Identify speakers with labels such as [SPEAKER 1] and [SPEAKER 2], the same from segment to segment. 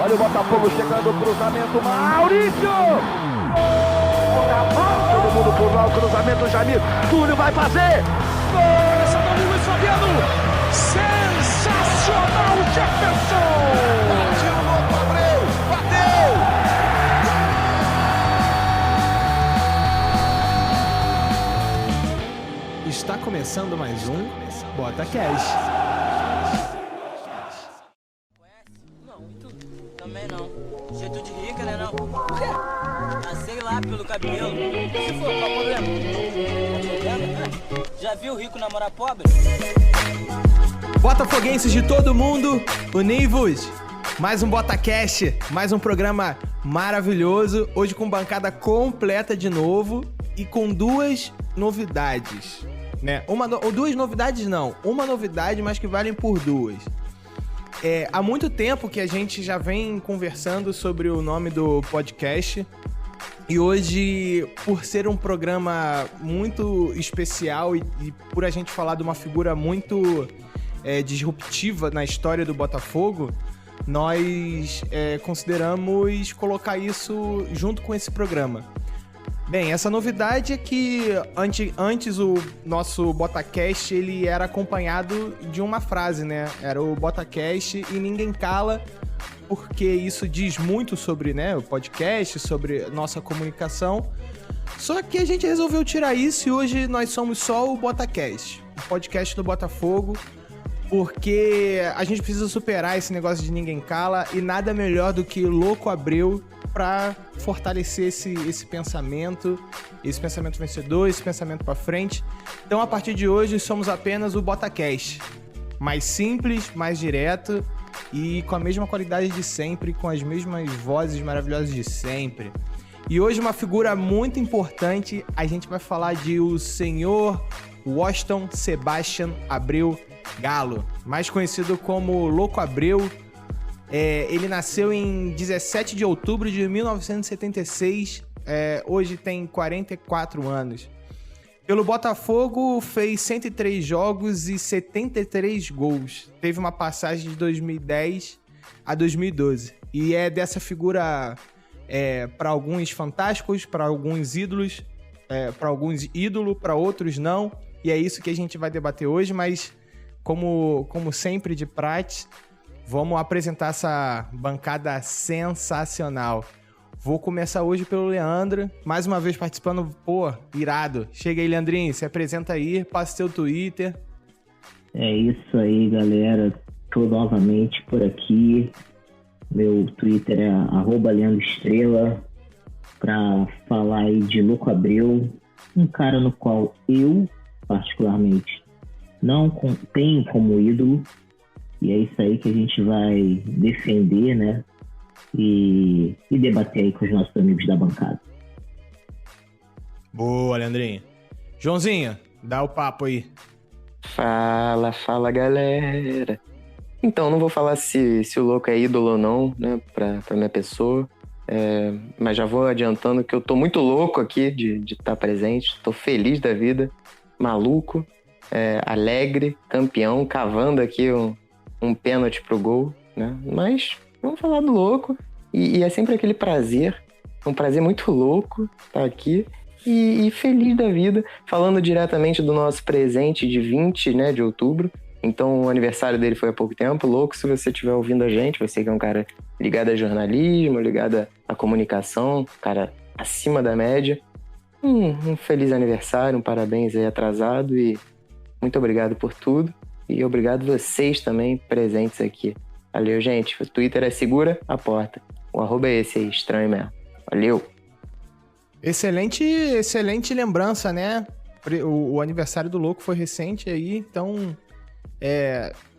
[SPEAKER 1] Olha o Botafogo chegando, cruzamento, Maurício! Todo mundo por lá, o cruzamento, Jamil. Túlio vai fazer! Gol!
[SPEAKER 2] Essa do Luiz Fabiano! Sensacional, Jefferson!
[SPEAKER 3] Partiu o Louco Abreu! Bateu!
[SPEAKER 4] Está começando mais um Bota Cash.
[SPEAKER 5] Não, tu também não. Jeito de rica, né não? Ah, sei lá, pelo cabelo. Se for, qual o problema? Já viu rico namorar pobre?
[SPEAKER 4] Botafoguenses de todo mundo, univos! Mais um Bota Cash, mais um programa maravilhoso. Hoje com bancada completa de novo e com duas novidades. Né? Duas novidades não, uma novidade, mas que valem por duas. Há muito tempo que a gente já vem conversando sobre o nome do podcast e hoje, por ser um programa muito especial e por a gente falar de uma figura muito disruptiva na história do Botafogo, nós consideramos colocar isso junto com esse programa. Bem, essa novidade é que antes o nosso BotaCast ele era acompanhado de uma frase, né? Era o BotaCast e ninguém cala, porque isso diz muito sobre, né, o podcast, sobre nossa comunicação. Só que a gente resolveu tirar isso e hoje nós somos só o BotaCast, o podcast do Botafogo, porque a gente precisa superar esse negócio de ninguém cala e nada melhor do que Louco Abreu para fortalecer esse pensamento vencedor, esse pensamento para frente. Então, a partir de hoje, somos apenas o BotaCast. Mais simples, mais direto e com a mesma qualidade de sempre, com as mesmas vozes maravilhosas de sempre. E hoje, uma figura muito importante, a gente vai falar de o senhor Washington Sebastian Abreu Galo, mais conhecido como Louco Abreu. Ele nasceu em 17 de outubro de 1976, hoje tem 44 anos. Pelo Botafogo, fez 103 jogos e 73 gols. Teve uma passagem de 2010 a 2012. E é dessa figura, para alguns fantásticos, para alguns ídolos, para alguns ídolo, para outros não. E é isso que a gente vai debater hoje, mas como sempre de praxe, vamos apresentar essa bancada sensacional. Vou começar hoje pelo Leandro, mais uma vez participando, irado. Chega aí, Leandrinho, se apresenta aí, passa seu Twitter.
[SPEAKER 6] É isso aí, galera. Tô novamente por aqui. Meu Twitter é @LeandroEstrela, pra falar aí de Louco Abreu, um cara no qual eu, particularmente, não tenho como ídolo. E é isso aí que a gente vai defender, né? E debater aí com os nossos amigos da bancada.
[SPEAKER 4] Boa, Leandrinho. Joãozinho, dá o papo aí.
[SPEAKER 7] Fala, galera. Então, não vou falar se o louco é ídolo ou não, né? Pra minha pessoa. Mas já vou adiantando que eu tô muito louco aqui de estar presente. Tô feliz da vida. Maluco. Alegre. Campeão. Cavando aqui um pênalti pro gol, né? Mas vamos falar do louco. E é sempre aquele prazer, um prazer muito louco estar aqui e feliz da vida, falando diretamente do nosso presente de 20, né, de outubro. Então o aniversário dele foi há pouco tempo. Louco, se você estiver ouvindo a gente, você que é um cara ligado a jornalismo, ligado à comunicação, cara acima da média. Um feliz aniversário, um parabéns aí atrasado e muito obrigado por tudo. E obrigado vocês também presentes aqui. Valeu, gente. O Twitter é segura a porta. O @ é esse aí, estranho mesmo. Valeu.
[SPEAKER 4] Excelente lembrança, né? O aniversário do Louco foi recente aí, então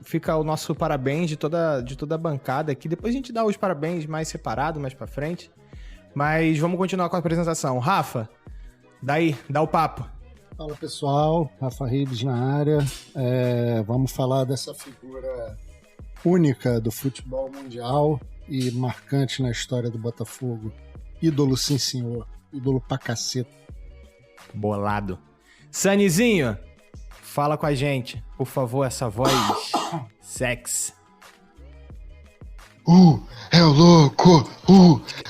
[SPEAKER 4] fica o nosso parabéns de toda a bancada aqui. Depois a gente dá os parabéns mais separado, mais pra frente. Mas vamos continuar com a apresentação. Rafa, dá o papo.
[SPEAKER 8] Fala pessoal, Rafa Rives na área. Vamos falar dessa figura única do futebol mundial e marcante na história do Botafogo. Ídolo sim senhor, ídolo pra caceta.
[SPEAKER 4] Bolado. Sanizinho, fala com a gente, por favor, essa voz sexy.
[SPEAKER 3] É o louco!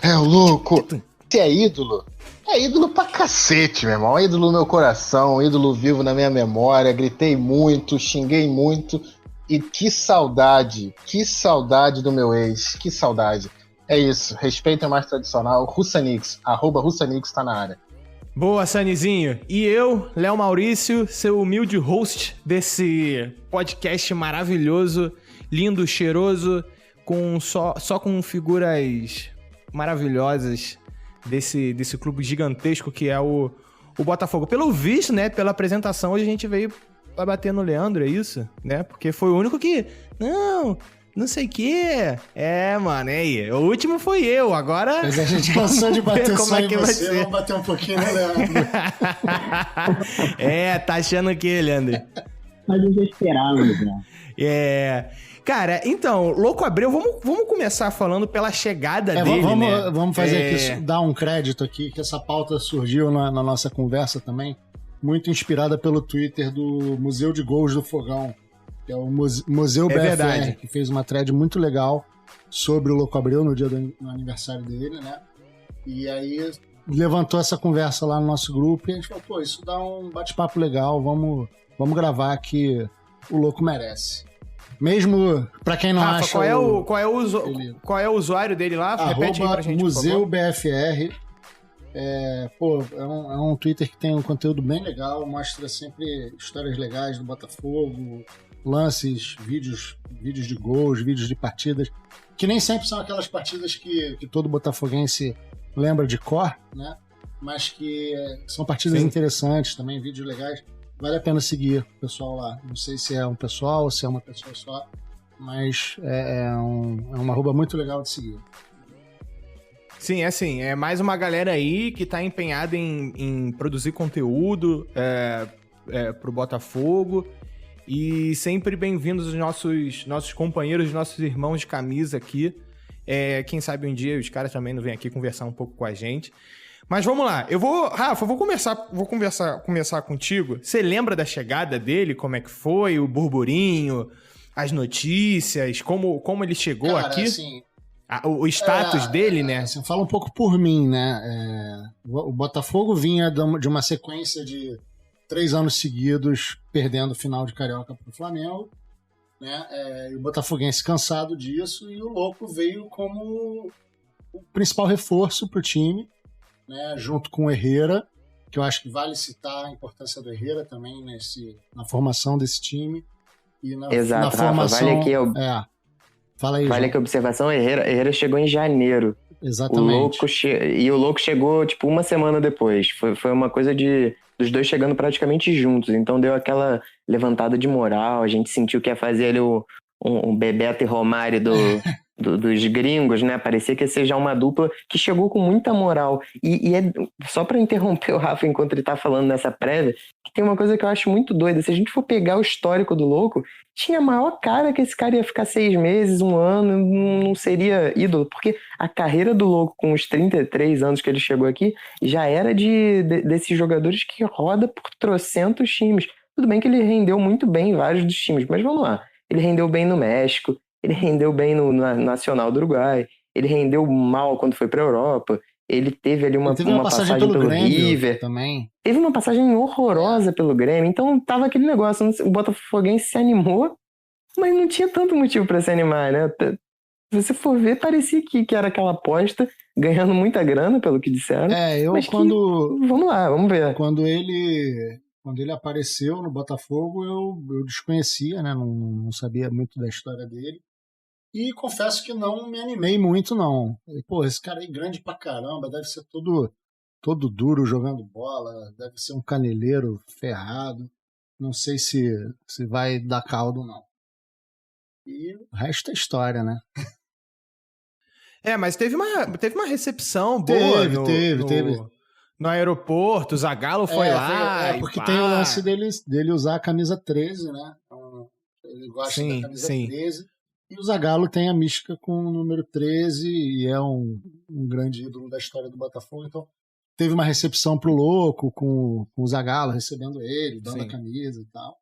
[SPEAKER 3] É o louco! Você é ídolo? É ídolo pra cacete, meu irmão. É ídolo no meu coração, ídolo vivo na minha memória. Gritei muito, xinguei muito. E que saudade do meu ex. Que saudade. É isso, respeito é mais tradicional. Russanix, @Russanix tá na área.
[SPEAKER 4] Boa, Sanizinho. E eu, Léo Maurício, seu humilde host desse podcast maravilhoso, lindo, cheiroso, só com figuras maravilhosas desse clube gigantesco que é o Botafogo. Pelo visto, né, pela apresentação, hoje a gente veio pra bater no Leandro, é isso? Né? Porque foi o único que... Não sei o quê. Mano, aí. O último foi eu, agora...
[SPEAKER 8] Mas a gente cansou de bater
[SPEAKER 4] como
[SPEAKER 8] só
[SPEAKER 4] é
[SPEAKER 8] em
[SPEAKER 4] que vai
[SPEAKER 8] você,
[SPEAKER 4] ser?
[SPEAKER 8] vamos bater um pouquinho, né, Leandro?
[SPEAKER 4] Tá achando o quê, Leandro?
[SPEAKER 6] Mas eu já esperava, já.
[SPEAKER 4] Cara, então, Louco Abreu, vamos começar falando pela chegada dele, né?
[SPEAKER 8] Vamos fazer aqui, dar um crédito aqui, que essa pauta surgiu na nossa conversa também, muito inspirada pelo Twitter do Museu de Gols do Fogão, que é o Museu BFR,
[SPEAKER 4] verdade.
[SPEAKER 8] que fez uma thread muito legal sobre o Louco Abreu no dia do aniversário dele, né? E aí levantou essa conversa lá no nosso grupo e a gente falou, pô, isso dá um bate-papo legal, vamos gravar que o Louco merece. Mesmo pra quem não
[SPEAKER 4] Rafa,
[SPEAKER 8] acha...
[SPEAKER 4] qual é o usuário dele lá? Repete aí pra gente,
[SPEAKER 8] Museu BFR. É um Twitter que tem um conteúdo bem legal, mostra sempre histórias legais do Botafogo, lances, vídeos de gols, vídeos de partidas, que nem sempre são aquelas partidas que todo botafoguense lembra de cor, né? Mas que são partidas interessantes também, vídeos legais. Vale a pena seguir o pessoal lá. Não sei se é um pessoal ou se é uma pessoa só, mas é uma arroba muito legal de seguir.
[SPEAKER 4] Sim, é mais uma galera aí que tá empenhada em produzir conteúdo pro Botafogo. E sempre bem-vindos os nossos companheiros, nossos irmãos de camisa aqui. Quem sabe um dia os caras também não vêm aqui conversar um pouco com a gente. Mas vamos lá. Rafa, vou começar contigo. Você lembra da chegada dele? Como é que foi? O burburinho, as notícias, como ele chegou, cara, aqui?
[SPEAKER 8] Assim,
[SPEAKER 4] o status dele, né?
[SPEAKER 8] Assim, fala um pouco por mim, né? O Botafogo vinha de uma sequência de 3 anos seguidos perdendo final de Carioca pro Flamengo, né? E o botafoguense cansado disso, e o Louco veio como o principal reforço pro time, né? Junto com o Herrera, que eu acho que vale citar a importância do Herrera também na formação desse time. E
[SPEAKER 7] Exato, na formação, Rafa, vale aqui
[SPEAKER 8] Fala aí,
[SPEAKER 7] vale aqui a observação, Herrera chegou em janeiro.
[SPEAKER 8] Exatamente.
[SPEAKER 7] O Louco chegou, tipo, uma semana depois. Foi uma coisa dos dois chegando praticamente juntos. Então deu aquela levantada de moral. A gente sentiu que ia fazer ali um Bebeto e Romário dos gringos, né? Parecia que ia ser já uma dupla que chegou com muita moral. E só pra interromper o Rafa enquanto ele tá falando nessa prévia, que tem uma coisa que eu acho muito doida. Se a gente for pegar o histórico do Louco, tinha a maior cara que esse cara ia ficar 6 meses, 1 ano, não seria ídolo, porque a carreira do Louco com os 33 anos que ele chegou aqui já era desses jogadores que roda por trocentos times. Tudo bem que ele rendeu muito bem em vários dos times, mas vamos lá. Ele rendeu bem no México, ele rendeu bem no Nacional do Uruguai, ele rendeu mal quando foi pra Europa, ele teve ali uma passagem pelo
[SPEAKER 8] Grêmio,
[SPEAKER 7] River
[SPEAKER 8] também.
[SPEAKER 7] Teve uma passagem horrorosa pelo Grêmio, então tava aquele negócio, o Botafoguense se animou, mas não tinha tanto motivo pra se animar, né? Se você for ver, parecia que era aquela aposta, ganhando muita grana, pelo que disseram. Vamos lá, vamos ver.
[SPEAKER 8] Quando ele apareceu no Botafogo, eu desconhecia, né? Não sabia muito da história dele. E confesso que não me animei muito, não. Pô, esse cara aí grande pra caramba, deve ser todo duro jogando bola, deve ser um caneleiro ferrado. Não sei se vai dar caldo, não. E o resto é história, né?
[SPEAKER 4] Mas teve uma recepção boa. Teve. No aeroporto, o Zagallo foi lá.
[SPEAKER 8] Porque tem o lance dele usar a camisa 13, né? Então, ele gosta da camisa 13. E o Zagallo tem a mística com o número 13 e é um grande ídolo da história do Botafogo. Então, teve uma recepção pro Louco com o Zagallo recebendo ele, dando a camisa e tal.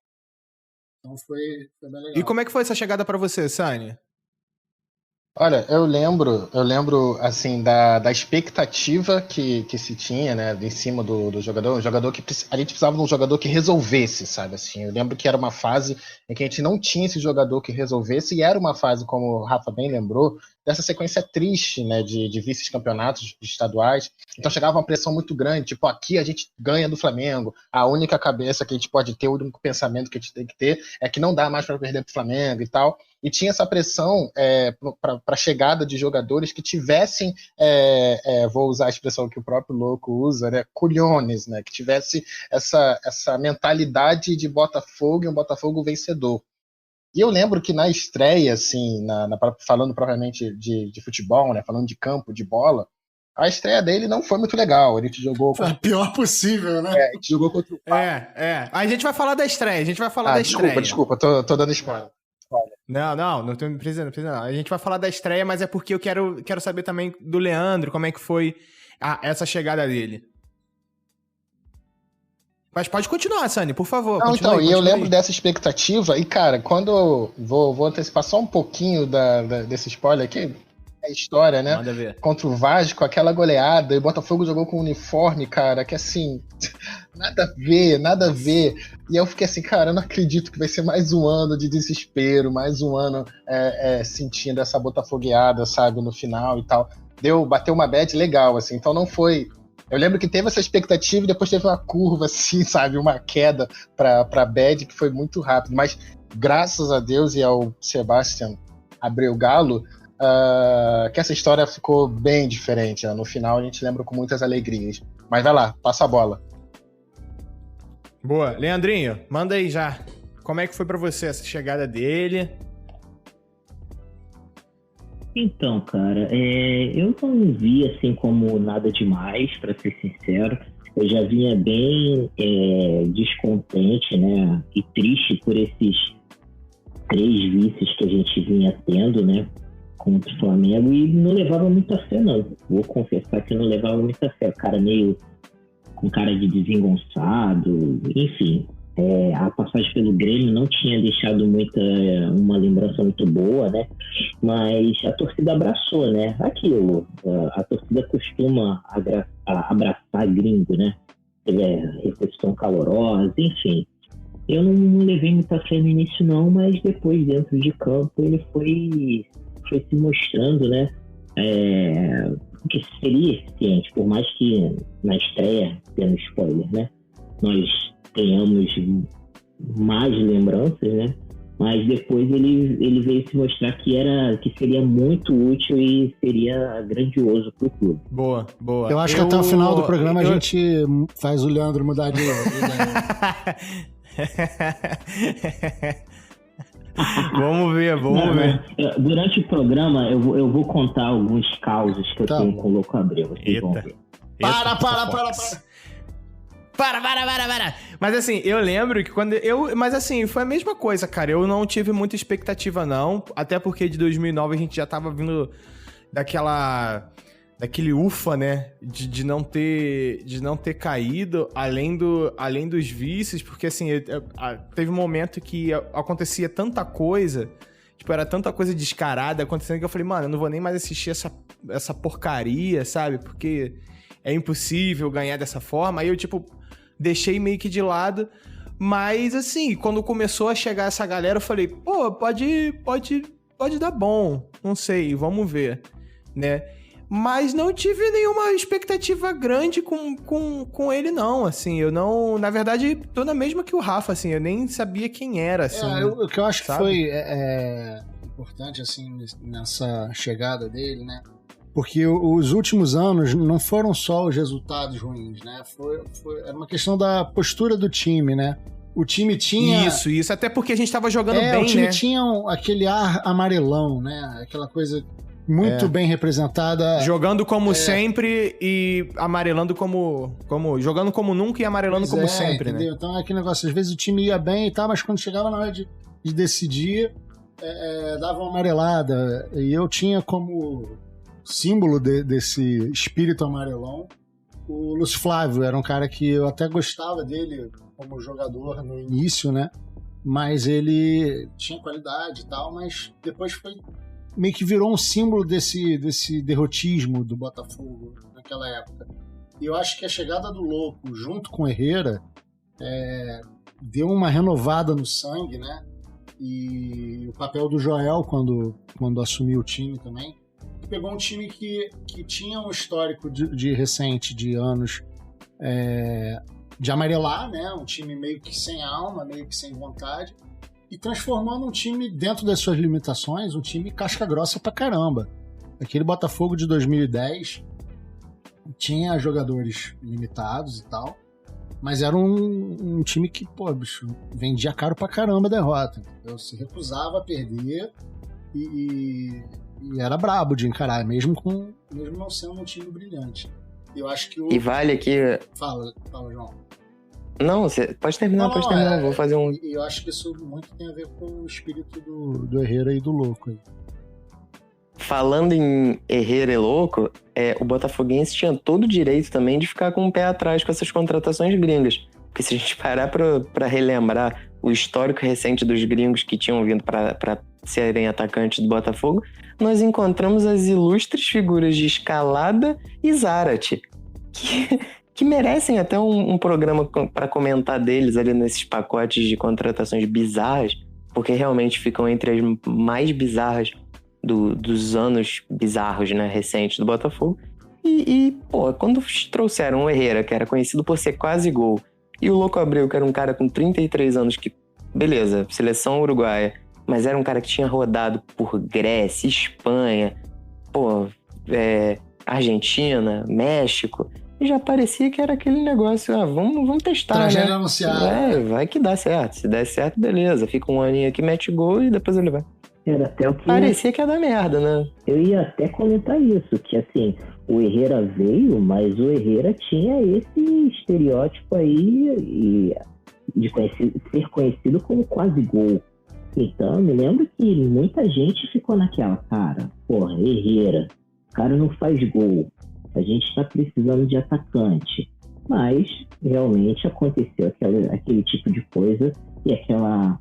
[SPEAKER 8] Então foi bem legal.
[SPEAKER 4] E como é que foi essa chegada pra você, Sani?
[SPEAKER 3] Olha, eu lembro assim, da expectativa que se tinha, né, em cima do jogador, um jogador que a gente precisava de um jogador que resolvesse, sabe, assim, eu lembro que era uma fase em que a gente não tinha esse jogador que resolvesse, e era uma fase, como o Rafa bem lembrou, dessa sequência triste, né, de vice-campeonatos estaduais, então chegava uma pressão muito grande, tipo, aqui a gente ganha do Flamengo, a única cabeça que a gente pode ter, o único pensamento que a gente tem que ter é que não dá mais para perder pro Flamengo e tal, e tinha essa pressão para a chegada de jogadores que tivessem, vou usar a expressão que o próprio Louco usa, né, culhones, né, que tivesse essa mentalidade de Botafogo e um Botafogo vencedor. E eu lembro que na estreia, assim, falando propriamente de futebol, né, falando de campo, de bola, a estreia dele não foi muito legal. A gente jogou
[SPEAKER 8] Foi a pior possível, né?
[SPEAKER 3] a gente jogou contra o
[SPEAKER 4] A gente vai falar da estreia, a gente vai falar da estreia.
[SPEAKER 3] Desculpa, tô dando spoiler.
[SPEAKER 4] Não precisa não. A gente vai falar da estreia, mas é porque eu quero saber também do Leandro, como é que foi essa chegada dele. Mas pode continuar, Sani, por favor.
[SPEAKER 3] Não,
[SPEAKER 4] continua
[SPEAKER 3] então,
[SPEAKER 4] aí,
[SPEAKER 3] e eu
[SPEAKER 4] continua
[SPEAKER 3] lembro
[SPEAKER 4] aí.
[SPEAKER 3] dessa expectativa, e cara, quando vou antecipar só um pouquinho desse spoiler aqui, é história, né?
[SPEAKER 4] Manda ver.
[SPEAKER 3] Contra o Vasco, aquela goleada, e o Botafogo jogou com uniforme, cara, que assim, nada a ver. E eu fiquei assim, cara, eu não acredito que vai ser mais um ano de desespero, mais um ano sentindo essa botafogueada, sabe, no final e tal. Bateu uma bad legal, assim, então não foi. Eu lembro que teve essa expectativa e depois teve uma curva, assim, sabe, uma queda pra bad que foi muito rápido, mas graças a Deus e ao Sebastian Abreu Galo, que essa história ficou bem diferente, né? No final a gente lembra com muitas alegrias. Mas vai lá, passa a bola.
[SPEAKER 4] Boa. Leandrinho, manda aí já. Como é que foi pra você essa chegada dele?
[SPEAKER 6] Então, cara, eu não vi assim como nada demais, pra ser sincero. Eu já vinha bem descontente, né, e triste por esses 3 vices que a gente vinha tendo, né, contra o Flamengo, e não levava muita fé, não. Vou confessar que não levava muita fé. O cara meio com cara de desengonçado, enfim. A passagem pelo Grêmio não tinha deixado uma lembrança muito boa, né? Mas a torcida abraçou, né? Aquilo, a torcida costuma abraçar gringo, né? Recepção calorosa, enfim. Eu não levei muita fé no início não, mas depois dentro de campo ele foi se mostrando, né? Que seria eficiente, por mais que na estreia, tendo spoiler, né? Nós tenhamos mais lembranças, né? Mas depois ele veio se mostrar que seria muito útil e seria grandioso pro clube.
[SPEAKER 4] Boa.
[SPEAKER 8] Eu acho que até o final do programa a gente faz o Leandro mudar de ideia.
[SPEAKER 4] Vamos ver.
[SPEAKER 6] Durante o programa eu vou contar alguns causos que eu tenho com o Louco Abreu. Vocês vão ver.
[SPEAKER 8] Para!
[SPEAKER 4] Para. Mas assim, eu lembro que mas assim, foi a mesma coisa, cara. Eu não tive muita expectativa, não. Até porque de 2009 a gente já tava vindo daquele ufa, né? De não ter caído, além dos vícios. Porque assim, teve um momento que acontecia tanta coisa. Tipo, era tanta coisa descarada acontecendo que eu falei, mano, eu não vou nem mais assistir essa porcaria, sabe? Porque é impossível ganhar dessa forma. Aí eu, tipo, deixei meio que de lado. Mas, assim, quando começou a chegar essa galera, eu falei, pô, pode dar bom. Não sei, vamos ver, né? Mas não tive nenhuma expectativa grande com ele, não, assim. Eu não... Na verdade, tô na mesma que o Rafa, assim. Eu nem sabia quem era, assim.
[SPEAKER 8] O que eu acho
[SPEAKER 4] sabe?
[SPEAKER 8] que foi importante, assim, nessa chegada dele, né? Porque os últimos anos não foram só os resultados ruins, né? Era uma questão da postura do time, né? O time tinha...
[SPEAKER 4] Isso. Até porque a gente tava jogando bem, né?
[SPEAKER 8] O time tinha aquele ar amarelão, né? Aquela coisa muito bem representada.
[SPEAKER 4] Jogando como sempre e amarelando como... Jogando como nunca e amarelando como sempre,
[SPEAKER 8] entendeu?
[SPEAKER 4] né?
[SPEAKER 8] Então é aquele negócio, às vezes o time ia bem e tal, mas quando chegava na hora de decidir, dava uma amarelada. E eu tinha como símbolo desse espírito amarelão o Lúcio Flávio. Era um cara que eu até gostava dele como jogador no início, né? Mas ele tinha qualidade e tal, mas depois foi meio que virou um símbolo desse derrotismo do Botafogo naquela época. E eu acho que a chegada do Louco junto com o Herrera deu uma renovada no sangue, né? E o papel do Joel quando assumiu o time também. Pegou um time que tinha um histórico de recente, de anos, de amarelar, né? Um time meio que sem alma, meio que sem vontade, e transformou num time, dentro das suas limitações, um time casca grossa pra caramba. Aquele Botafogo de 2010 tinha jogadores limitados e tal, mas era um time que, pô, bicho, vendia caro pra caramba a derrota. Eu se recusava a perder e era brabo de encarar, mesmo não sendo um time brilhante. Eu acho que
[SPEAKER 7] E vale aqui...
[SPEAKER 8] Fala, João.
[SPEAKER 7] Não, você pode terminar, vou fazer um...
[SPEAKER 8] Eu acho que isso muito tem a ver com o espírito do Herrera e do Louco aí.
[SPEAKER 7] Falando em Herrera e Louco, o Botafoguense tinha todo o direito também de ficar com o pé atrás com essas contratações gringas. Porque se a gente parar pra relembrar o histórico recente dos gringos que tinham vindo pra serem atacantes do Botafogo, nós encontramos as ilustres figuras de Escalada e Zarate, que merecem até um programa para comentar deles ali nesses pacotes de contratações bizarras, porque realmente ficam entre as mais bizarras dos anos bizarros, né, recentes do Botafogo. Pô, quando trouxeram o Herrera, que era conhecido por ser quase gol, e o Louco Abreu, que era um cara com 33 anos, que, beleza, seleção uruguaia, mas era um cara que tinha rodado por Grécia, Espanha, Argentina, México, e já parecia que era aquele negócio, vamos testar,
[SPEAKER 8] Tragédia
[SPEAKER 7] né?
[SPEAKER 8] anunciada.
[SPEAKER 7] Vai que dá certo. Se der certo, beleza. Fica um aninho aqui, mete gol e depois ele vai.
[SPEAKER 6] Era até o que...
[SPEAKER 7] Parecia que ia dar merda, né?
[SPEAKER 6] Eu ia até comentar isso, que assim, o Herrera veio, mas o Herrera tinha esse estereótipo aí de ser conhecido como quase gol. Então, eu me lembro que muita gente ficou naquela, cara, porra, Herrera, o cara não faz gol, a gente tá precisando de atacante. Mas, realmente, aconteceu aquele tipo de coisa e aquela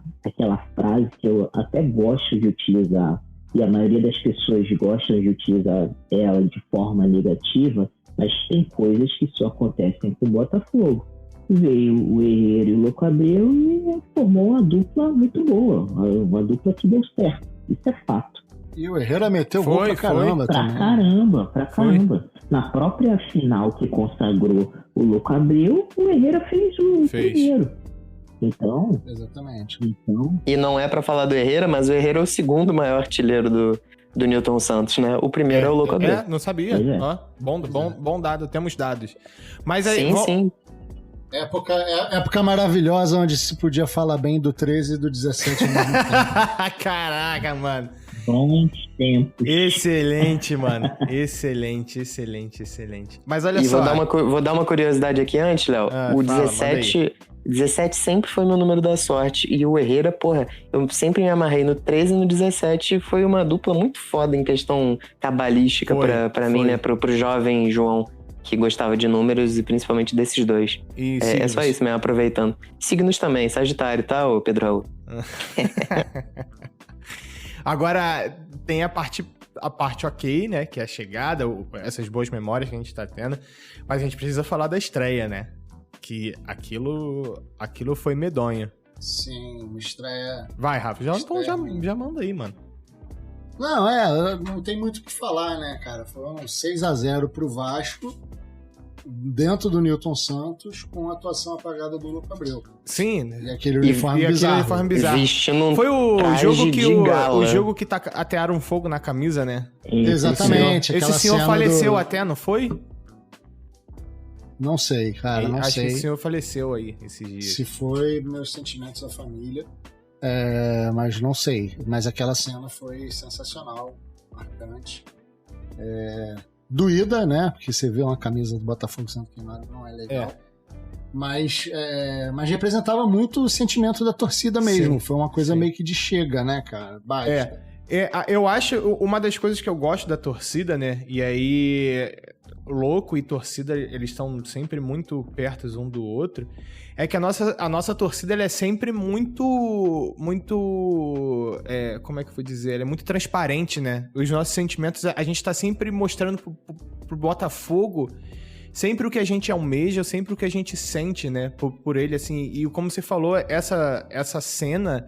[SPEAKER 6] frase que eu até gosto de utilizar, e a maioria das pessoas gostam de utilizar ela de forma negativa, mas tem coisas que só acontecem com o Botafogo. Veio o Herrera e o Louco Abreu e formou uma dupla muito boa, uma dupla que deu certo. Isso é fato.
[SPEAKER 8] E o Herrera meteu gol pra caramba também.
[SPEAKER 6] Pra caramba. Na própria final que consagrou o Louco Abreu, o Herrera fez o primeiro. Então...
[SPEAKER 8] Exatamente.
[SPEAKER 7] E não é pra falar do Herrera, mas o Herrera é o segundo maior artilheiro do Newton Santos, né? O primeiro é o Louco Abreu.
[SPEAKER 4] Não sabia. Ó, bom dado, temos dados. Mas aí,
[SPEAKER 7] sim.
[SPEAKER 8] Época maravilhosa onde se podia falar bem do 13 e do 17 ao mesmo tempo.
[SPEAKER 4] Caraca, mano.
[SPEAKER 6] Bons tempos.
[SPEAKER 4] Excelente, mano. Excelente. Mas olha só.
[SPEAKER 7] Vou dar uma curiosidade aqui antes, Léo. O 17 sempre foi meu número da sorte. E o Herrera, porra, eu sempre me amarrei no 13 e no 17. Foi uma dupla muito foda em questão cabalística pra mim, né? Pro jovem João, que gostava de números e principalmente desses dois. É só isso mesmo, aproveitando. Signos também, Sagitário, tá, ô Pedro Raul?
[SPEAKER 4] Agora, tem a parte ok, né? Que é a chegada, essas boas memórias que a gente tá tendo. Mas a gente precisa falar da estreia, né? Que aquilo foi medonho.
[SPEAKER 8] Sim, uma estreia...
[SPEAKER 4] Vai, Rafa, já manda aí, mano.
[SPEAKER 8] Não tem muito o que falar, né, cara? Foram 6-0 pro Vasco, dentro do Newton Santos, com a atuação apagada do Louco Abreu.
[SPEAKER 4] Sim.
[SPEAKER 8] E aquele uniforme bizarro.
[SPEAKER 7] Foi
[SPEAKER 4] o jogo que atearam fogo na camisa, né?
[SPEAKER 8] Exatamente.
[SPEAKER 4] Esse senhor faleceu até, não foi?
[SPEAKER 8] Não sei, cara, não sei.
[SPEAKER 4] Acho que o senhor faleceu aí esses dias.
[SPEAKER 8] Se foi, meus sentimentos à família. Mas não sei. Mas aquela cena foi sensacional, marcante. Doída, né? Porque você vê uma camisa do Botafogo sendo queimada, não é legal. Mas representava muito o sentimento da torcida mesmo. Sim, foi uma coisa meio que de chega, né, cara? Basta.
[SPEAKER 4] Eu acho uma das coisas que eu gosto da torcida, né? E aí, louco e torcida, eles estão sempre muito perto um do outro. É que a nossa torcida, ela é sempre muito, como é que eu vou dizer? Ela é muito transparente, né? Os nossos sentimentos, a gente tá sempre mostrando pro Botafogo sempre o que a gente almeja, sempre o que a gente sente, né? Por ele, assim. E como você falou, essa cena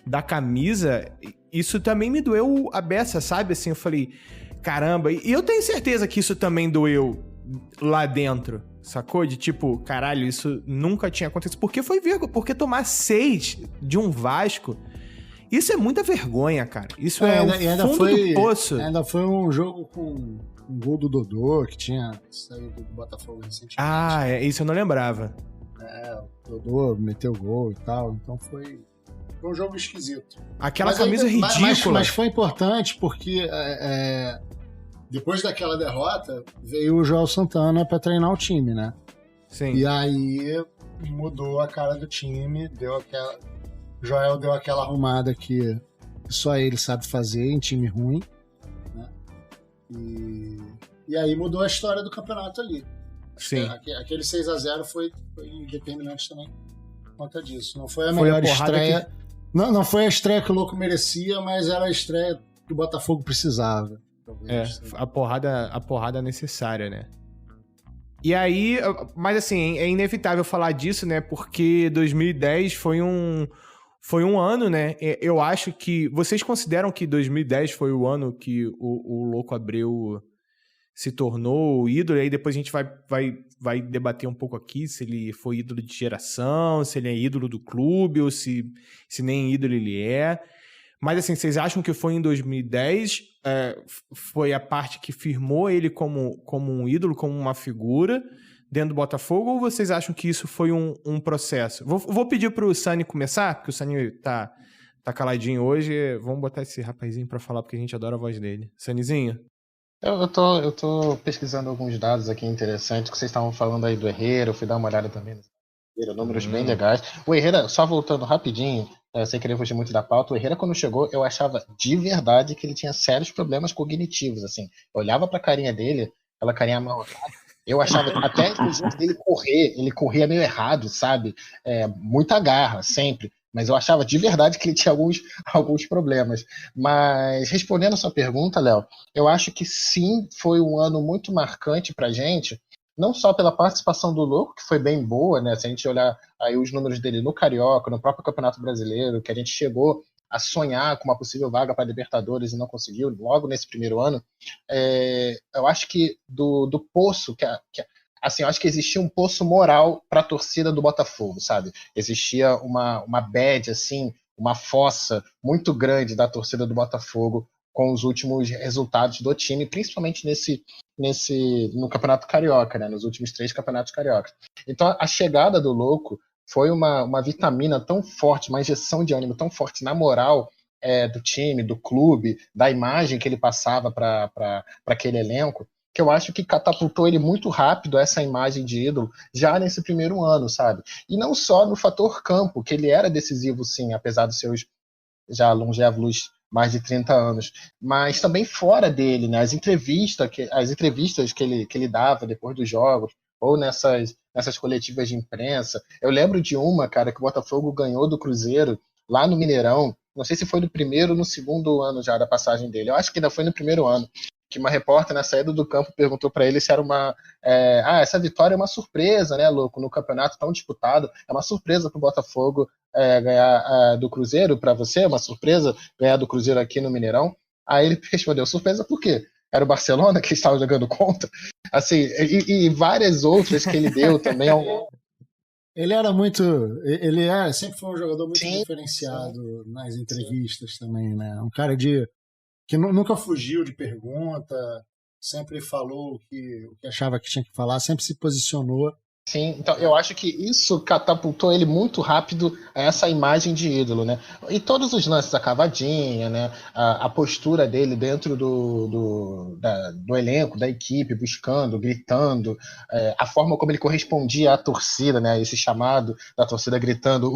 [SPEAKER 4] da camisa, isso também me doeu a beça, sabe? Assim, eu falei, caramba. E eu tenho certeza que isso também doeu lá dentro, sacou? De tipo, caralho, isso nunca tinha acontecido. Porque tomar 6 de um Vasco, isso é muita vergonha, cara. Isso é o fundo do poço.
[SPEAKER 8] Ainda foi um jogo com um gol do Dodô, que tinha saído do Botafogo recentemente.
[SPEAKER 4] Isso eu não lembrava.
[SPEAKER 8] O Dodô meteu gol e tal, então foi um jogo esquisito.
[SPEAKER 4] Aquela camisa ridícula.
[SPEAKER 8] Mas foi importante porque depois daquela derrota, veio o Joel Santana pra treinar o time, né?
[SPEAKER 4] Sim.
[SPEAKER 8] E aí mudou a cara do time, Joel deu aquela arrumada que só ele sabe fazer em time ruim, né? E aí mudou a história do campeonato ali.
[SPEAKER 4] Sim.
[SPEAKER 8] Aquele 6-0 foi determinante também por conta disso. Não foi a melhor estreia. Não foi a estreia que o Louco merecia, mas era a estreia que o Botafogo precisava.
[SPEAKER 4] A porrada necessária, né? E aí, mas assim, é inevitável falar disso, né? Porque 2010 foi um ano, né? Eu acho que... Vocês consideram que 2010 foi o ano que o Louco Abreu se tornou ídolo? E aí depois a gente vai debater um pouco aqui se ele foi ídolo de geração, se ele é ídolo do clube ou se nem ídolo ele é. Mas assim, vocês acham que foi em 2010, foi a parte que firmou ele como um ídolo, como uma figura dentro do Botafogo, ou vocês acham que isso foi um processo? Vou pedir pro Sani começar, porque o Sani tá caladinho hoje. Vamos botar esse rapazinho pra falar, porque a gente adora a voz dele. Sanizinho?
[SPEAKER 3] Eu tô pesquisando alguns dados aqui interessantes que vocês estavam falando aí do Herrera, eu fui dar uma olhada também nos números bem legais. O Herrera, só voltando rapidinho, sem querer fugir muito da pauta, o Herrera quando chegou, eu achava de verdade que ele tinha sérios problemas cognitivos, assim. Eu olhava pra carinha dele, aquela carinha amarrotada, eu achava até o jeito dele ele corria meio errado, sabe? Muita garra, sempre. Mas eu achava de verdade que ele tinha alguns problemas. Mas respondendo a sua pergunta, Léo, eu acho que sim, foi um ano muito marcante pra gente, não só pela participação do Louco, que foi bem boa, né? Se a gente olhar aí os números dele no Carioca, no próprio Campeonato Brasileiro, que a gente chegou a sonhar com uma possível vaga para Libertadores e não conseguiu, logo nesse primeiro ano, eu acho que do poço, assim, eu acho que existia um poço moral para a torcida do Botafogo, sabe? Existia uma bad, assim, uma fossa muito grande da torcida do Botafogo com os últimos resultados do time, principalmente no Campeonato Carioca, né? Nos últimos 3 Campeonatos Cariocas. Então, a chegada do Louco foi uma vitamina tão forte, uma injeção de ânimo tão forte na moral do time, do clube, da imagem que ele passava para aquele elenco, que eu acho que catapultou ele muito rápido, essa imagem de ídolo, já nesse primeiro ano, sabe? E não só no fator campo, que ele era decisivo, sim, apesar dos seus já longevos mais de 30 anos, mas também fora dele, né? As entrevistas que ele dava depois dos jogos, ou nessas coletivas de imprensa. Eu lembro de uma, cara, que o Botafogo ganhou do Cruzeiro lá no Mineirão, não sei se foi no primeiro ou no segundo ano já da passagem dele, eu acho que ainda foi no primeiro ano, que uma repórter na saída do campo perguntou para ele se era essa vitória é uma surpresa, né, Louco, no campeonato tão disputado, é uma surpresa pro Botafogo ganhar do Cruzeiro, para você, é uma surpresa ganhar do Cruzeiro aqui no Mineirão? Aí ele respondeu, surpresa por quê? Era o Barcelona que estava jogando contra? Assim, e várias outras que ele deu também ao longo.
[SPEAKER 8] Ele sempre foi um jogador muito diferenciado nas entrevistas também, né? Um cara que nunca fugiu de pergunta, sempre falou o que achava que tinha que falar, sempre se posicionou
[SPEAKER 3] Sim, então eu acho que isso catapultou ele muito rápido a essa imagem de ídolo, né? E todos os lances, a cavadinha, né? A postura dele dentro do elenco, da equipe, buscando, gritando, a forma como ele correspondia à torcida, né? Esse chamado da torcida gritando,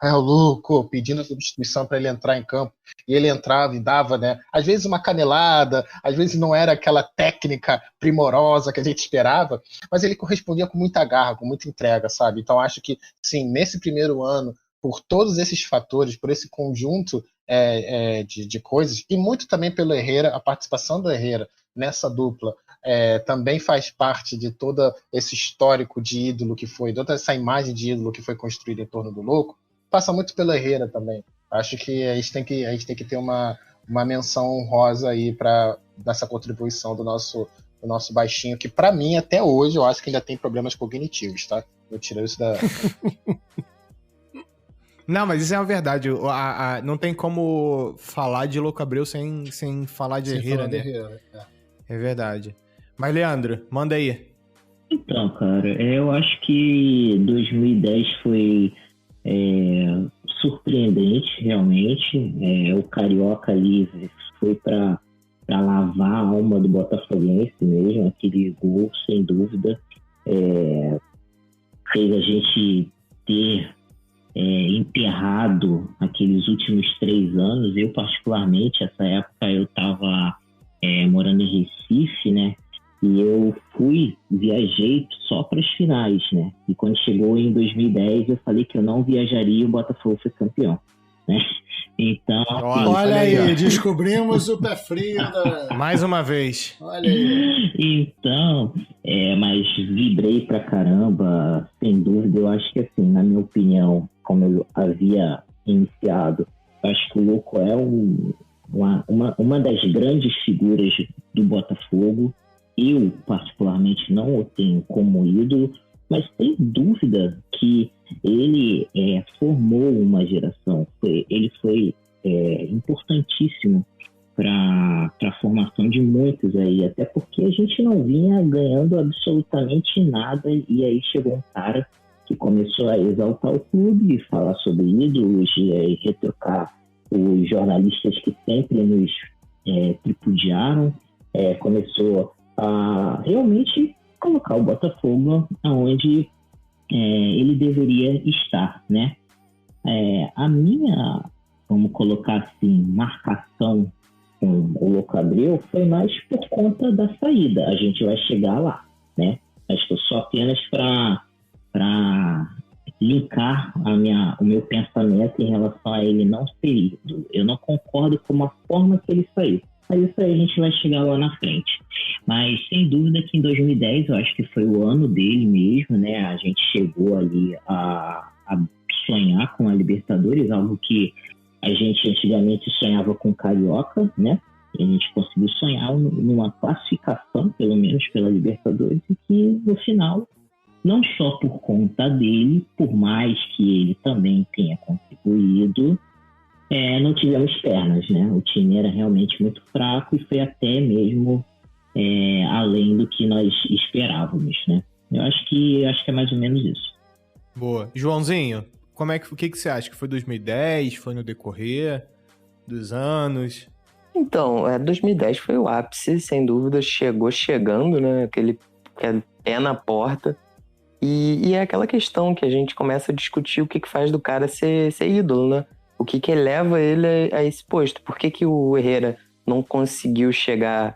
[SPEAKER 3] é o louco, pedindo substituição para ele entrar em campo. E ele entrava e dava, né? Às vezes uma canelada, às vezes não era aquela técnica primorosa que a gente esperava, mas ele correspondia com muita garra, com muita entrega, sabe? Então acho que, sim, nesse primeiro ano, por todos esses fatores, por esse conjunto de coisas, e muito também pelo Herrera, a participação do Herrera nessa dupla também faz parte de todo esse histórico de ídolo que foi, toda essa imagem de ídolo que foi construída em torno do Louco, passa muito pelo Herrera também. Acho que a gente tem que ter uma menção honrosa aí para dessa contribuição do nosso baixinho, que pra mim, até hoje, eu acho que ainda tem problemas cognitivos, tá? Eu tiro isso da...
[SPEAKER 4] Não, mas isso é uma verdade. Não tem como falar de Louco Abreu sem falar de Herrera, né? É verdade. Mas, Leandro, manda aí.
[SPEAKER 6] Então, cara, eu acho que 2010 foi surpreendente, realmente. O Carioca ali foi para lavar a alma do Botafoguense mesmo, aquele gol, sem dúvida. Fez a gente ter enterrado aqueles últimos 3 anos. Eu, particularmente, essa época eu estava morando em Recife, né? E eu viajei só para as finais, né? E quando chegou em 2010, eu falei que eu não viajaria e o Botafogo foi campeão, né? Então...
[SPEAKER 8] Olha aí, descobrimos o pé frio
[SPEAKER 4] Mais uma vez.
[SPEAKER 8] Olha aí.
[SPEAKER 6] Então, mas vibrei pra caramba, sem dúvida. Eu acho que, assim, na minha opinião, como eu havia iniciado, eu acho que o Louco é uma das grandes figuras do Botafogo. Eu, particularmente, não o tenho como ídolo, mas sem dúvida que ele formou uma geração. Ele foi importantíssimo para a formação de muitos aí, até porque a gente não vinha ganhando absolutamente nada, e aí chegou um cara que começou a exaltar o clube, falar sobre ídolos e retrocar os jornalistas que sempre nos tripudiaram, começou a realmente colocar o Botafogo onde ele deveria estar, né? A minha, vamos colocar assim, marcação com o Louco Abreu foi mais por conta da saída. A gente vai chegar lá, né? Acho que só apenas para linkar o meu pensamento em relação a ele não ser ídolo. Eu não concordo com a forma que ele saiu. Mas isso aí a gente vai chegar lá na frente. Mas sem dúvida que em 2010 eu acho que foi o ano dele mesmo, né? A gente chegou ali a sonhar com a Libertadores, algo que a gente antigamente sonhava com Carioca, né? E a gente conseguiu sonhar numa classificação, pelo menos pela Libertadores, e que no final, não só por conta dele, por mais que ele também tenha contribuído, não tivemos pernas, né? O time era realmente muito fraco e foi até mesmo além do que nós esperávamos, né? Eu acho que é mais ou menos isso.
[SPEAKER 4] Boa. Joãozinho, o que você acha? Que foi 2010? Foi no decorrer dos anos?
[SPEAKER 7] Então, 2010 foi o ápice, sem dúvida. Chegando, né? Aquele pé na porta. E é aquela questão que a gente começa a discutir o que faz do cara ser ídolo, né? O que eleva ele a esse posto? Por que o Herrera não conseguiu chegar,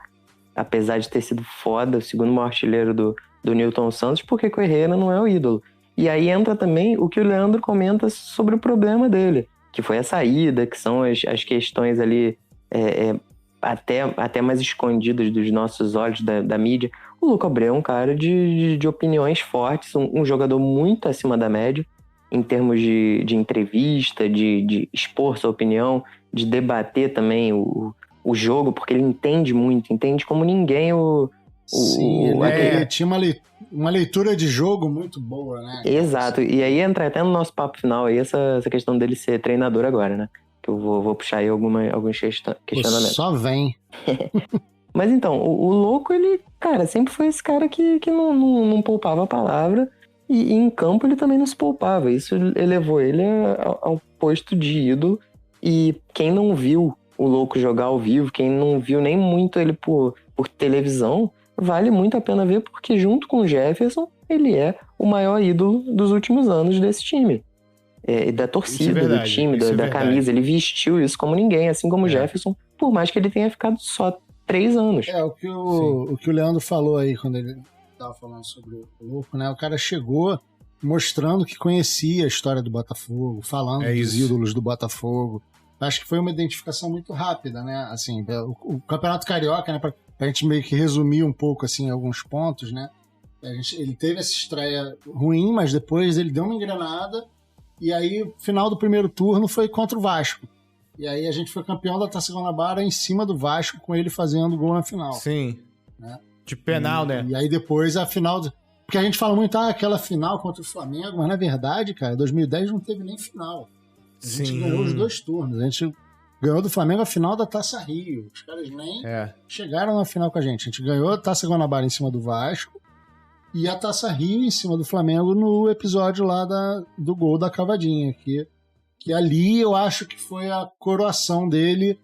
[SPEAKER 7] apesar de ter sido foda, o segundo maior artilheiro do Newton Santos? Por que o Herrera não é o ídolo? E aí entra também o que o Leandro comenta sobre o problema dele, que foi a saída, que são as questões ali até mais escondidas dos nossos olhos da mídia. O Louco Abreu é um cara de opiniões fortes, um jogador muito acima da média, em termos de entrevista, de expor sua opinião, de debater também o jogo, porque ele entende como ninguém
[SPEAKER 8] Sim, ele tinha uma leitura de jogo muito boa, né?
[SPEAKER 7] Exato, e aí entra até no nosso papo final aí essa questão dele ser treinador agora, né? Que eu vou puxar aí alguns questionamentos.
[SPEAKER 8] Só vem.
[SPEAKER 7] Mas então, o Louco, ele, cara, sempre foi esse cara que não poupava a palavra E em campo ele também não se poupava. Isso elevou ele ao posto de ídolo. E quem não viu o Louco jogar ao vivo, quem não viu nem muito ele por televisão, vale muito a pena ver, porque junto com o Jefferson, ele é o maior ídolo dos últimos anos desse time. Da torcida, do time, da camisa. Ele vestiu isso como ninguém, assim como o Jefferson, por mais que ele tenha ficado só 3 anos.
[SPEAKER 8] O que o Leandro falou aí, quando ele estava falando sobre o Louco, né? O cara chegou mostrando que conhecia a história do Botafogo, falando dos ídolos do Botafogo. Acho que foi uma identificação muito rápida, né? Assim, o Campeonato Carioca, né? Pra gente meio que resumir um pouco, assim, alguns pontos, né? Ele teve essa estreia ruim, mas depois ele deu uma engrenada. E aí, final do primeiro turno foi contra o Vasco. E aí a gente foi campeão da Taça Guanabara em cima do Vasco, com ele fazendo gol na final.
[SPEAKER 4] Sim.
[SPEAKER 8] Né?
[SPEAKER 4] De penal, né?
[SPEAKER 8] E aí depois a final... Porque a gente fala muito, aquela final contra o Flamengo, mas na verdade, cara, 2010 não teve nem final. A gente ganhou os 2 turnos. A gente ganhou do Flamengo a final da Taça Rio. Os caras nem chegaram na final com a gente. A gente ganhou a Taça Guanabara em cima do Vasco e a Taça Rio em cima do Flamengo no episódio lá do gol da cavadinha. Que ali eu acho que foi a coroação dele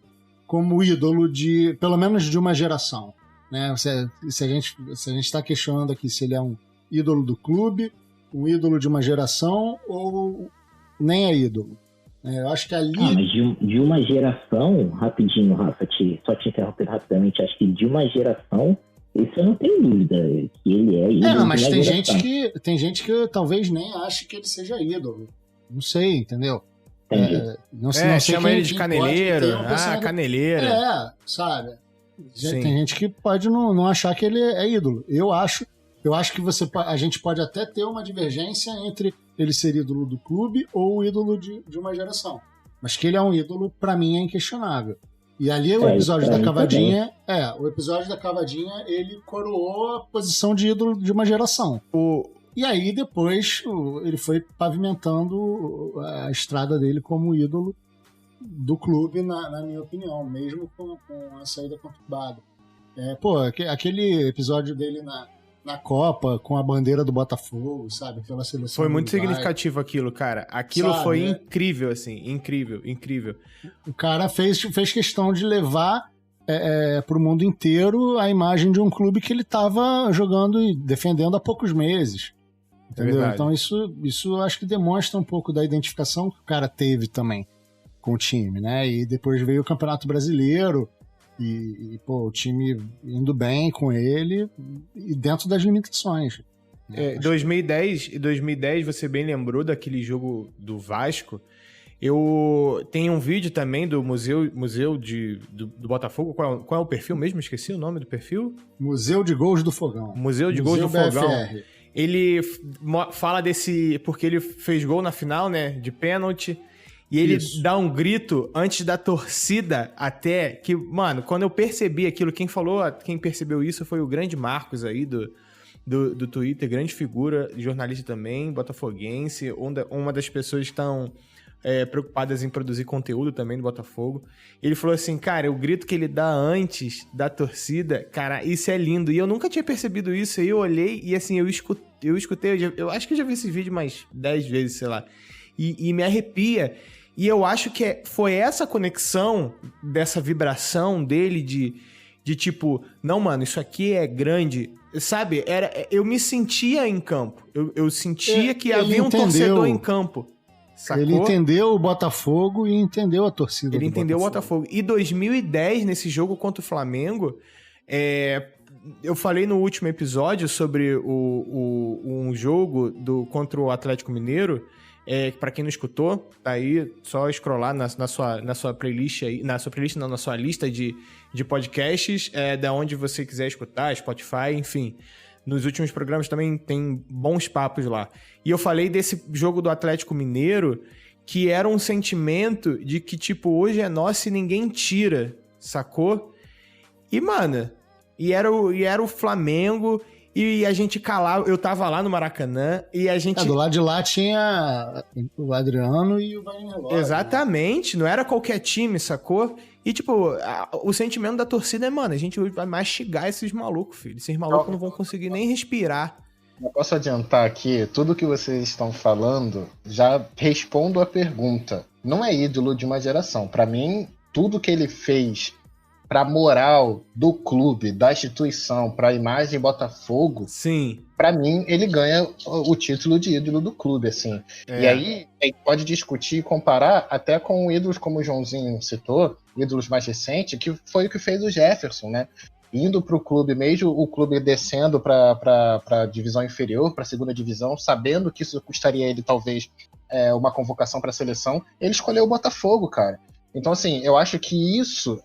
[SPEAKER 8] como ídolo pelo menos de uma geração. Né? Se a gente está questionando aqui se ele é um ídolo do clube, um ídolo de uma geração ou nem é ídolo. Eu acho que ali...
[SPEAKER 6] mas de uma geração, rapidinho, Rafa, só te interrompendo rapidamente, acho que de uma geração, isso eu não tenho dúvida, que ele é ídolo.
[SPEAKER 8] Mas tem gente que talvez nem ache que ele seja ídolo. Não sei, entendeu?
[SPEAKER 4] Não chama ele de caneleiro. Caneleiro.
[SPEAKER 8] Sabe? Sim. Tem gente que pode não achar que ele é ídolo. Eu acho que a gente pode até ter uma divergência entre ele ser ídolo do clube ou o ídolo de uma geração. Mas que ele é um ídolo, pra mim, é inquestionável. E ali o episódio da cavadinha... o episódio da cavadinha, ele coroou a posição de ídolo de uma geração. E aí, depois, ele foi pavimentando a estrada dele como ídolo do clube, na minha opinião, mesmo com a saída conturbada. Aquele episódio dele na Copa, com a bandeira do Botafogo, sabe? Pela seleção.
[SPEAKER 4] Foi muito significativo aquilo, cara. Aquilo foi incrível, assim. Incrível.
[SPEAKER 8] O cara fez questão de levar pro mundo inteiro a imagem de um clube que ele tava jogando e defendendo há poucos meses. Entendeu? Então isso eu acho que demonstra um pouco da identificação que o cara teve também com o time, né? E depois veio o Campeonato Brasileiro e o time indo bem com ele e dentro das limitações.
[SPEAKER 4] 2010, você bem lembrou daquele jogo do Vasco. Eu tenho um vídeo também do Museu do Botafogo. Qual é o perfil mesmo? Esqueci o nome do perfil.
[SPEAKER 8] Museu de Gols do Fogão.
[SPEAKER 4] Museu de Gols do Fogão. Ele fala porque ele fez gol na final, né? De pênalti. E ele dá um grito antes da torcida até que, mano, quando eu percebi aquilo, quem percebeu isso foi o grande Marcos aí do Twitter, grande figura, jornalista também, botafoguense, uma das pessoas que estão preocupadas em produzir conteúdo também do Botafogo. Ele falou assim, cara, o grito que ele dá antes da torcida, cara, isso é lindo. E eu nunca tinha percebido isso, aí eu olhei e assim, eu escutei, eu acho que eu já vi esse vídeo mais 10 vezes, sei lá, e me arrepia. E eu acho que foi essa conexão dessa vibração dele de tipo, não, mano, isso aqui é grande, sabe? Eu me sentia em campo. Eu sentia que havia um torcedor em campo. Sacou?
[SPEAKER 8] Ele entendeu o Botafogo e entendeu a torcida
[SPEAKER 4] Ele entendeu o Botafogo. E 2010, nesse jogo contra o Flamengo, eu falei no último episódio sobre um jogo contra o Atlético Mineiro. Pra quem não escutou, tá aí, só scrollar na sua playlist aí, na sua lista de podcasts, da onde você quiser escutar, Spotify, enfim. Nos últimos programas também tem bons papos lá. E eu falei desse jogo do Atlético Mineiro, que era um sentimento de que, tipo, hoje é nosso e ninguém tira, sacou? E, mano, era o Flamengo... E a gente calava, eu tava lá no Maracanã e a gente...
[SPEAKER 8] do lado de lá tinha o Adriano e o Wagner Love.
[SPEAKER 4] Exatamente, né? Não era qualquer time, sacou? E tipo, o sentimento da torcida é, mano, a gente vai mastigar esses malucos, filho. Esses malucos não vão conseguir nem respirar.
[SPEAKER 3] Eu posso adiantar aqui, tudo que vocês estão falando, já respondo a pergunta. Não é ídolo de uma geração. Pra mim, tudo que ele fez pra moral do clube, da instituição, pra imagem Botafogo,
[SPEAKER 4] Sim.
[SPEAKER 3] pra mim, ele ganha o título de ídolo do clube, assim.
[SPEAKER 4] É.
[SPEAKER 3] E aí, a gente pode discutir e comparar até com ídolos como o Joãozinho citou, ídolos mais recentes, que foi o que fez o Jefferson, né? Indo pro clube, mesmo o clube descendo pra divisão inferior, pra segunda divisão, sabendo que isso custaria ele, talvez, uma convocação pra seleção, ele escolheu o Botafogo, cara. Então, assim, eu acho que isso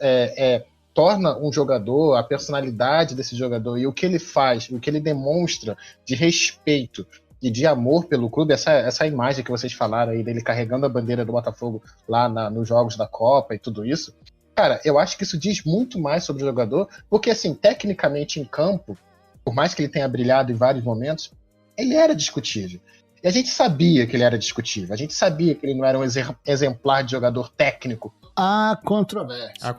[SPEAKER 3] torna um jogador, a personalidade desse jogador e o que ele faz, o que ele demonstra de respeito e de amor pelo clube, essa imagem que vocês falaram aí dele carregando a bandeira do Botafogo lá nos jogos da Copa e tudo isso, cara, eu acho que isso diz muito mais sobre o jogador, porque assim, tecnicamente em campo, por mais que ele tenha brilhado em vários momentos, ele era discutível. E a gente sabia que ele era discutível, a gente sabia que ele não era um exemplar de jogador técnico.
[SPEAKER 8] Há controvérsia.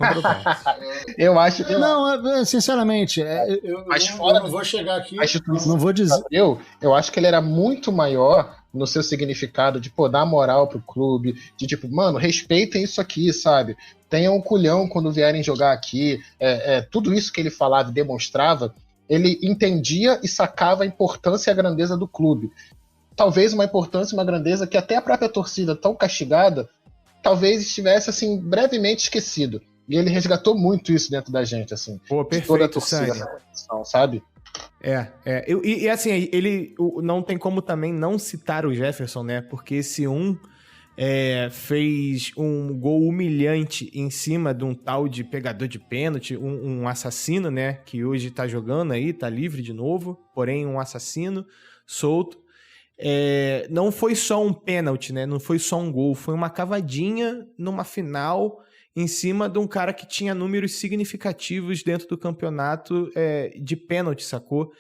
[SPEAKER 3] Eu acho que...
[SPEAKER 8] Não, sinceramente,
[SPEAKER 3] Mas
[SPEAKER 8] eu
[SPEAKER 3] fora
[SPEAKER 8] não vou chegar aqui,
[SPEAKER 3] a instituição
[SPEAKER 8] não vou dizer...
[SPEAKER 3] Eu acho que ele era muito maior no seu significado de, dar moral pro clube, de tipo, mano, respeitem isso aqui, sabe? Tenham um culhão quando vierem jogar aqui. Tudo isso que ele falava e demonstrava, ele entendia e sacava a importância e a grandeza do clube. Talvez uma importância e uma grandeza que até a própria torcida, tão castigada, talvez estivesse, assim, brevemente esquecido. E ele resgatou muito isso dentro da gente, assim.
[SPEAKER 4] Pô,
[SPEAKER 3] de toda a
[SPEAKER 4] perfeito,
[SPEAKER 3] torcida,
[SPEAKER 4] Sani.
[SPEAKER 3] essa condição, sabe?
[SPEAKER 4] E assim, ele não tem como também não citar o Jefferson, né? Porque esse fez um gol humilhante em cima de um tal de pegador de pênalti, um assassino, né? Que hoje tá jogando aí, tá livre de novo, porém um assassino solto. Não foi só um pênalti, né? Não foi só um gol, foi uma cavadinha numa final em cima de um cara que tinha números significativos dentro do campeonato de pênalti, sacou?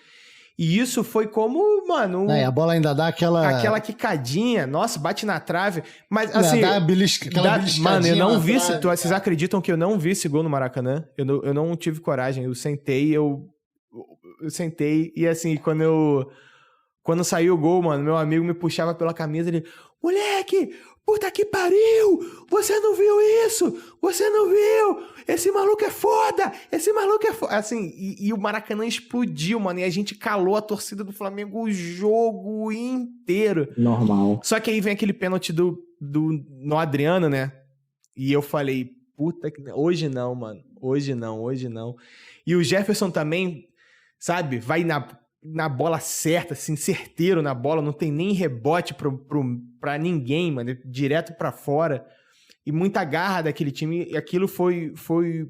[SPEAKER 4] E isso foi como, mano...
[SPEAKER 8] a bola ainda dá aquela
[SPEAKER 4] quicadinha, nossa, bate na trave, mas assim...
[SPEAKER 8] Dá aquela beliscadinha.
[SPEAKER 4] Mano, eu não vi...
[SPEAKER 8] trave,
[SPEAKER 4] vocês acreditam que eu não vi esse gol no Maracanã? Eu não tive coragem, eu sentei e assim, quando saiu o gol, mano, meu amigo me puxava pela camisa, ele... Moleque, puta que pariu! Você não viu isso? Você não viu? Esse maluco é foda! Esse maluco é foda! Assim, e o Maracanã explodiu, mano, e a gente calou a torcida do Flamengo o jogo inteiro.
[SPEAKER 6] Normal.
[SPEAKER 4] Só que aí vem aquele pênalti no Adriano, né? E eu falei, puta que... Hoje não, mano. Hoje não. E o Jefferson também, sabe? Vai na bola certa, assim, certeiro na bola, não tem nem rebote pra ninguém, mano, direto pra fora, e muita garra daquele time, e aquilo foi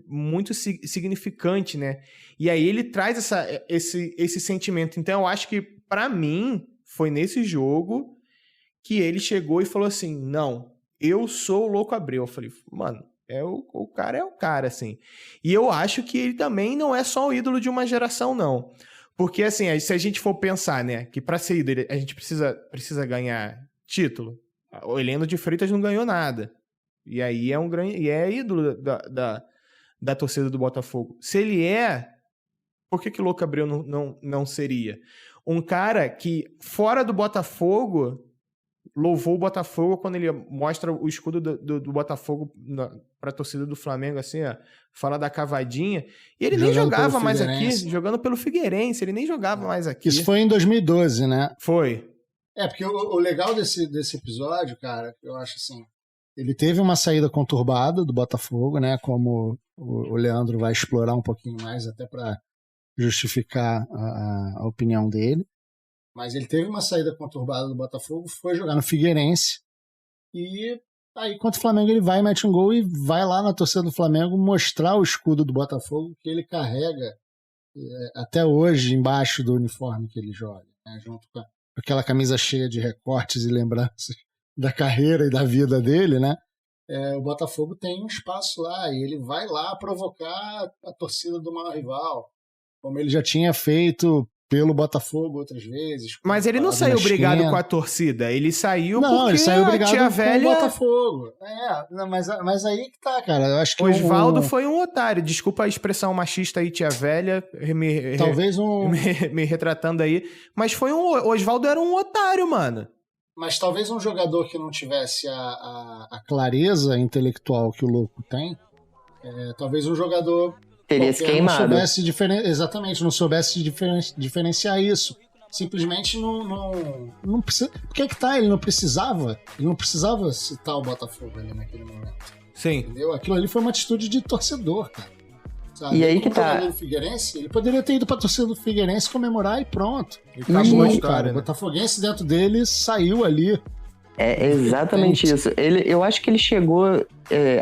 [SPEAKER 4] muito significante, né? E aí ele traz esse sentimento. Então eu acho que, pra mim, foi nesse jogo que ele chegou e falou assim, não, eu sou o Louco Abreu. Eu falei, mano, o cara, assim. E eu acho que ele também não é só o ídolo de uma geração, não. Porque, assim, se a gente for pensar, né, que pra ser ídolo a gente precisa ganhar título, o Heleno de Freitas não ganhou nada. E aí é ídolo da torcida do Botafogo. Se ele por que o Louco Abreu não seria? Um cara que, fora do Botafogo, louvou o Botafogo quando ele mostra o escudo do Botafogo pra torcida do Flamengo, assim, ó, fala da cavadinha, e ele nem jogava mais aqui, jogando pelo Figueirense, ele nem jogava mais aqui.
[SPEAKER 8] Isso foi em 2012, né?
[SPEAKER 4] Foi.
[SPEAKER 8] Porque o legal desse episódio, cara, eu acho assim, ele teve uma saída conturbada do Botafogo, né, como o Leandro vai explorar um pouquinho mais até para justificar a opinião dele. Mas ele teve uma saída conturbada do Botafogo, foi jogar no Figueirense, e aí contra o Flamengo ele vai, mete um gol e vai lá na torcida do Flamengo mostrar o escudo do Botafogo que ele carrega até hoje embaixo do uniforme que ele joga, né, junto com aquela camisa cheia de recortes e lembranças da carreira e da vida dele, né? O Botafogo tem um espaço lá e ele vai lá provocar a torcida do maior rival, como ele já tinha feito pelo Botafogo outras vezes.
[SPEAKER 4] Mas ele não saiu brigado com a torcida, ele saiu porque
[SPEAKER 8] ele saiu brigado
[SPEAKER 4] a tia velha...
[SPEAKER 8] com o Botafogo. Mas aí que tá, cara. Eu acho que
[SPEAKER 4] Osvaldo foi um otário. Desculpa a expressão machista aí, tia velha.
[SPEAKER 8] Talvez
[SPEAKER 4] me retratando aí. Mas Osvaldo era um otário, mano.
[SPEAKER 8] Mas talvez um jogador que não tivesse a clareza intelectual que o Louco tem, talvez um jogador...
[SPEAKER 7] Teria se queimado.
[SPEAKER 8] Exatamente, não soubesse diferenciar isso. Simplesmente não precisa. Porque que tá? Ele não precisava citar o Botafogo ali naquele momento.
[SPEAKER 4] Sim.
[SPEAKER 8] Entendeu? Aquilo ali foi uma atitude de torcedor, cara. Sabe?
[SPEAKER 7] E aí que tá.
[SPEAKER 8] Do Figueirense, ele poderia ter ido pra torcida do Figueirense comemorar e pronto.
[SPEAKER 4] E acabou a história,
[SPEAKER 8] cara.
[SPEAKER 4] né?
[SPEAKER 8] O Botafoguense dentro dele saiu ali.
[SPEAKER 7] É exatamente isso. Eu acho que ele chegou...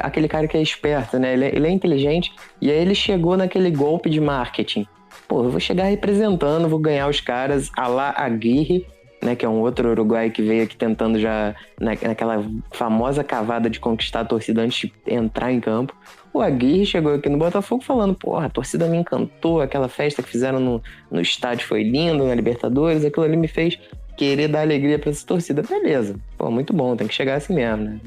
[SPEAKER 7] aquele cara que é esperto, né? Ele é inteligente. E aí ele chegou naquele golpe de marketing. Pô, eu vou chegar representando, vou ganhar os caras a la Aguirre, né? Que é um outro uruguaio que veio aqui tentando já... Naquela famosa cavada de conquistar a torcida antes de entrar em campo. O Aguirre chegou aqui no Botafogo falando, porra, a torcida me encantou, aquela festa que fizeram no estádio foi lindo, na Libertadores, aquilo ali me fez... querer dar alegria pra essa torcida. Beleza. Pô, muito bom. Tem que chegar assim mesmo, né?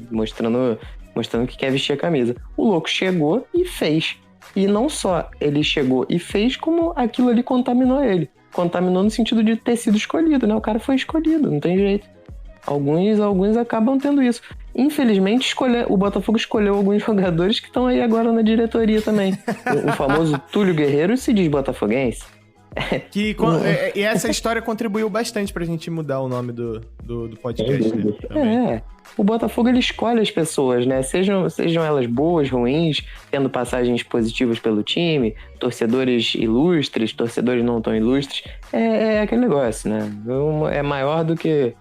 [SPEAKER 7] Mostrando que quer vestir a camisa. O Louco chegou e fez. E não só ele chegou e fez, como aquilo ali contaminou ele. Contaminou no sentido de ter sido escolhido, né? O cara foi escolhido, não tem jeito. Alguns acabam tendo isso. Infelizmente, o Botafogo escolheu alguns jogadores que estão aí agora na diretoria também. O famoso Túlio Guerreiro se diz botafoguense.
[SPEAKER 4] E essa história contribuiu bastante pra gente mudar o nome do podcast, né?
[SPEAKER 7] O Botafogo, ele escolhe as pessoas, né? Sejam elas boas, ruins, tendo passagens positivas pelo time, torcedores ilustres, torcedores não tão ilustres. É aquele negócio, né? É maior do que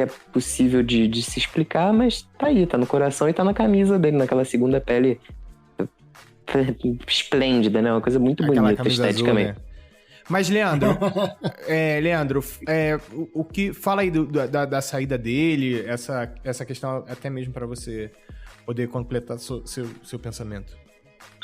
[SPEAKER 7] é possível de se explicar, mas tá aí, tá no coração e tá na camisa dele, naquela segunda pele esplêndida, né? Uma coisa muito bonita esteticamente.
[SPEAKER 4] Azul, né? Mas, Leandro, o que fala aí da saída dele, essa questão até mesmo para você poder completar seu pensamento.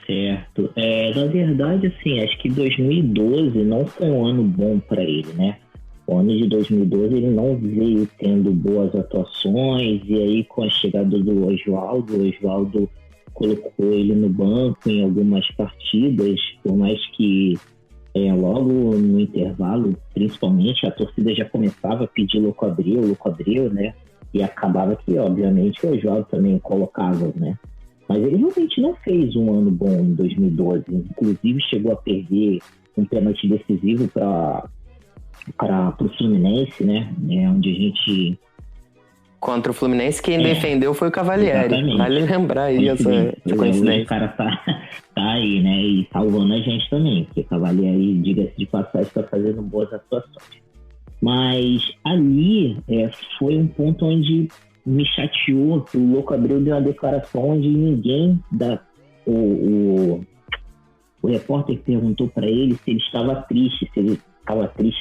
[SPEAKER 6] Certo. Na verdade, assim, acho que 2012 não foi um ano bom para ele, né? O ano de 2012 ele não veio tendo boas atuações, e aí com a chegada do Osvaldo, o Osvaldo colocou ele no banco em algumas partidas, por mais que logo no intervalo, principalmente, a torcida já começava a pedir Louco Abreu, né? E acabava que, obviamente, o Osvaldo também colocava, né? Mas ele realmente não fez um ano bom em 2012. Inclusive, chegou a perder um pênalti decisivo para o Fluminense, né? Onde a gente...
[SPEAKER 7] Contra o Fluminense, quem defendeu foi o Cavalieri.
[SPEAKER 6] Exatamente.
[SPEAKER 7] Vale lembrar aí essa coincidência.
[SPEAKER 6] O cara tá aí, né? E salvando a gente também, porque o Cavalieri, diga-se de passagem, está fazendo boas atuações. Mas ali foi um ponto onde me chateou que o Louco Abreu deu uma declaração onde ninguém o repórter perguntou para ele se ele estava triste,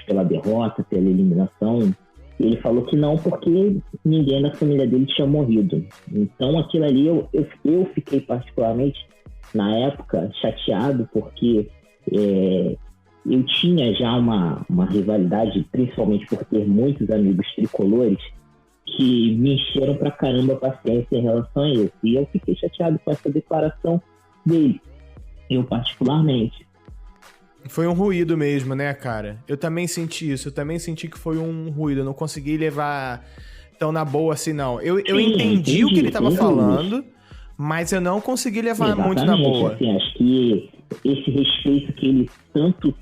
[SPEAKER 6] pela derrota, pela eliminação. E ele falou que não, porque ninguém da família dele tinha morrido. Então aquilo ali eu fiquei particularmente, na época, chateado, porque eu tinha já uma rivalidade, principalmente por ter muitos amigos tricolores, que me encheram pra caramba a paciência em relação a isso. E eu fiquei chateado com essa declaração dele, eu particularmente.
[SPEAKER 4] Foi um ruído mesmo, né, cara? Eu também senti isso. Eu também senti que foi um ruído. Eu não consegui levar tão na boa assim, não. Eu entendi o que ele tava falando, mas eu não consegui levar muito na boa.
[SPEAKER 6] Assim, acho que esse respeito que ele tanto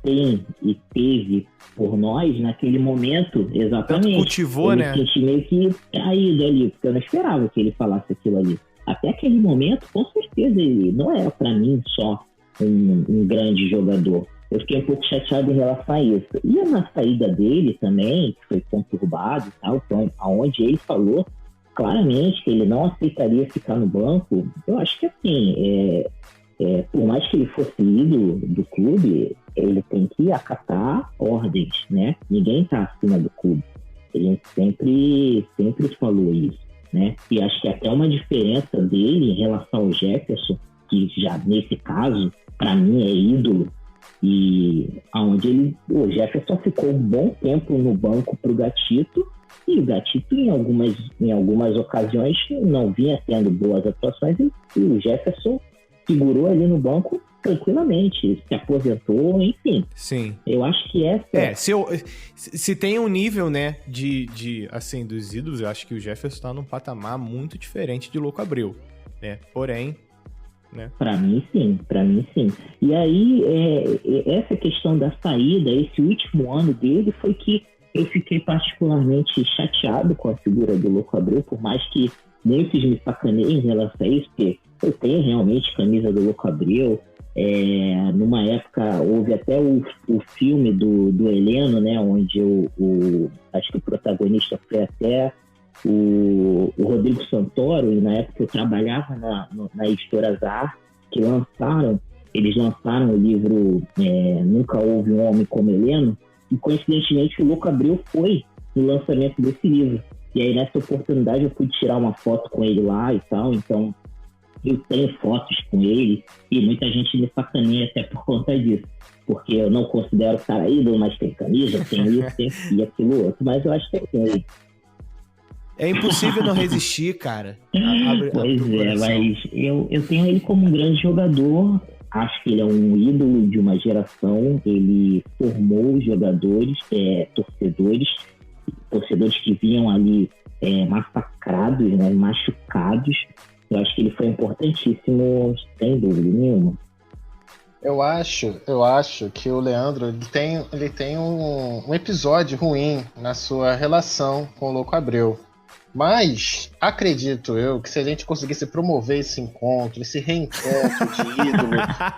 [SPEAKER 6] tem e teve por nós naquele momento, exatamente.
[SPEAKER 4] Tanto cultivou,
[SPEAKER 6] eu
[SPEAKER 4] né?
[SPEAKER 6] me senti meio que traído ali, porque eu não esperava que ele falasse aquilo ali. Até aquele momento, com certeza, ele não era pra mim só um grande jogador. Eu fiquei um pouco chateado em relação a isso. E na saída dele também, que foi conturbado e tal, então, aonde ele falou claramente que ele não aceitaria ficar no banco, eu acho que assim, por mais que ele fosse ídolo do clube, ele tem que acatar ordens, né? Ninguém está acima do clube. A gente sempre falou isso, né? E acho que até uma diferença dele em relação ao Jefferson, que já nesse caso, para mim é ídolo, E onde o Jefferson ficou um bom tempo no banco para o Gatito, e o Gatito em algumas ocasiões não vinha tendo boas atuações, e o Jefferson segurou ali no banco tranquilamente, se aposentou, enfim.
[SPEAKER 4] Sim.
[SPEAKER 6] Eu acho que
[SPEAKER 4] se tem um nível, né, assim, dos ídolos, eu acho que o Jefferson tá num patamar muito diferente de Louco Abreu, né? Porém, né?
[SPEAKER 6] Para mim sim. E aí, essa questão da saída, esse último ano dele, foi que eu fiquei particularmente chateado com a figura do Louco Abreu, por mais que muitos me sacaneiem em relação a isso, porque eu tenho realmente camisa do Louco Abreu. Numa época, houve até o filme do Heleno, né, onde acho que o protagonista foi até o Rodrigo Santoro, e na época eu trabalhava na editora Zar, que eles lançaram o livro Nunca Houve um Homem como Heleno, e coincidentemente o Louco Abreu foi no lançamento desse livro. E aí nessa oportunidade eu pude tirar uma foto com ele lá e tal, então eu tenho fotos com ele, e muita gente me sacaneia até por conta disso, porque eu não considero o cara ídolo, mas tem camisa, tem isso, tem aquilo e aquilo outro, mas eu acho que tem.
[SPEAKER 4] É impossível não resistir, cara.
[SPEAKER 6] Pois é, mas eu tenho ele como um grande jogador. Acho que ele é um ídolo de uma geração. Ele formou jogadores, torcedores que vinham ali massacrados, né, machucados. Eu acho que ele foi importantíssimo, sem dúvida nenhuma.
[SPEAKER 3] Eu acho que o Leandro ele tem um episódio ruim na sua relação com o Louco Abreu. Mas acredito eu que se a gente conseguisse promover esse encontro, esse reencontro de ídolo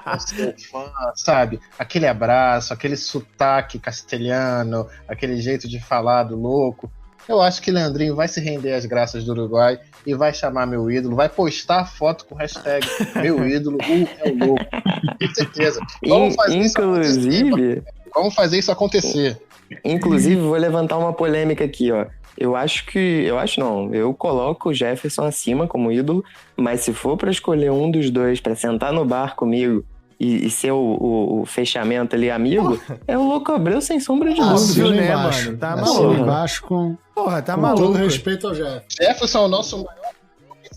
[SPEAKER 3] com seu fã, sabe? Aquele abraço, aquele sotaque castelhano, aquele jeito de falar do Louco, eu acho que Leandrinho vai se render às graças do Uruguai e vai chamar meu ídolo, vai postar foto com hashtag meu ídolo, é o Louco. Com certeza. Vamos fazer isso acontecer.
[SPEAKER 7] Inclusive, vou levantar uma polêmica aqui, ó. Eu coloco o Jefferson acima como ídolo, mas se for pra escolher um dos dois pra sentar no bar comigo e ser o fechamento ali amigo, é o Louco Abreu sem sombra de dúvida.
[SPEAKER 4] Né, mano? Tá
[SPEAKER 8] maluco. Embaixo com
[SPEAKER 4] maluco.
[SPEAKER 8] todo respeito ao Jefferson.
[SPEAKER 3] Jefferson é o nosso maior.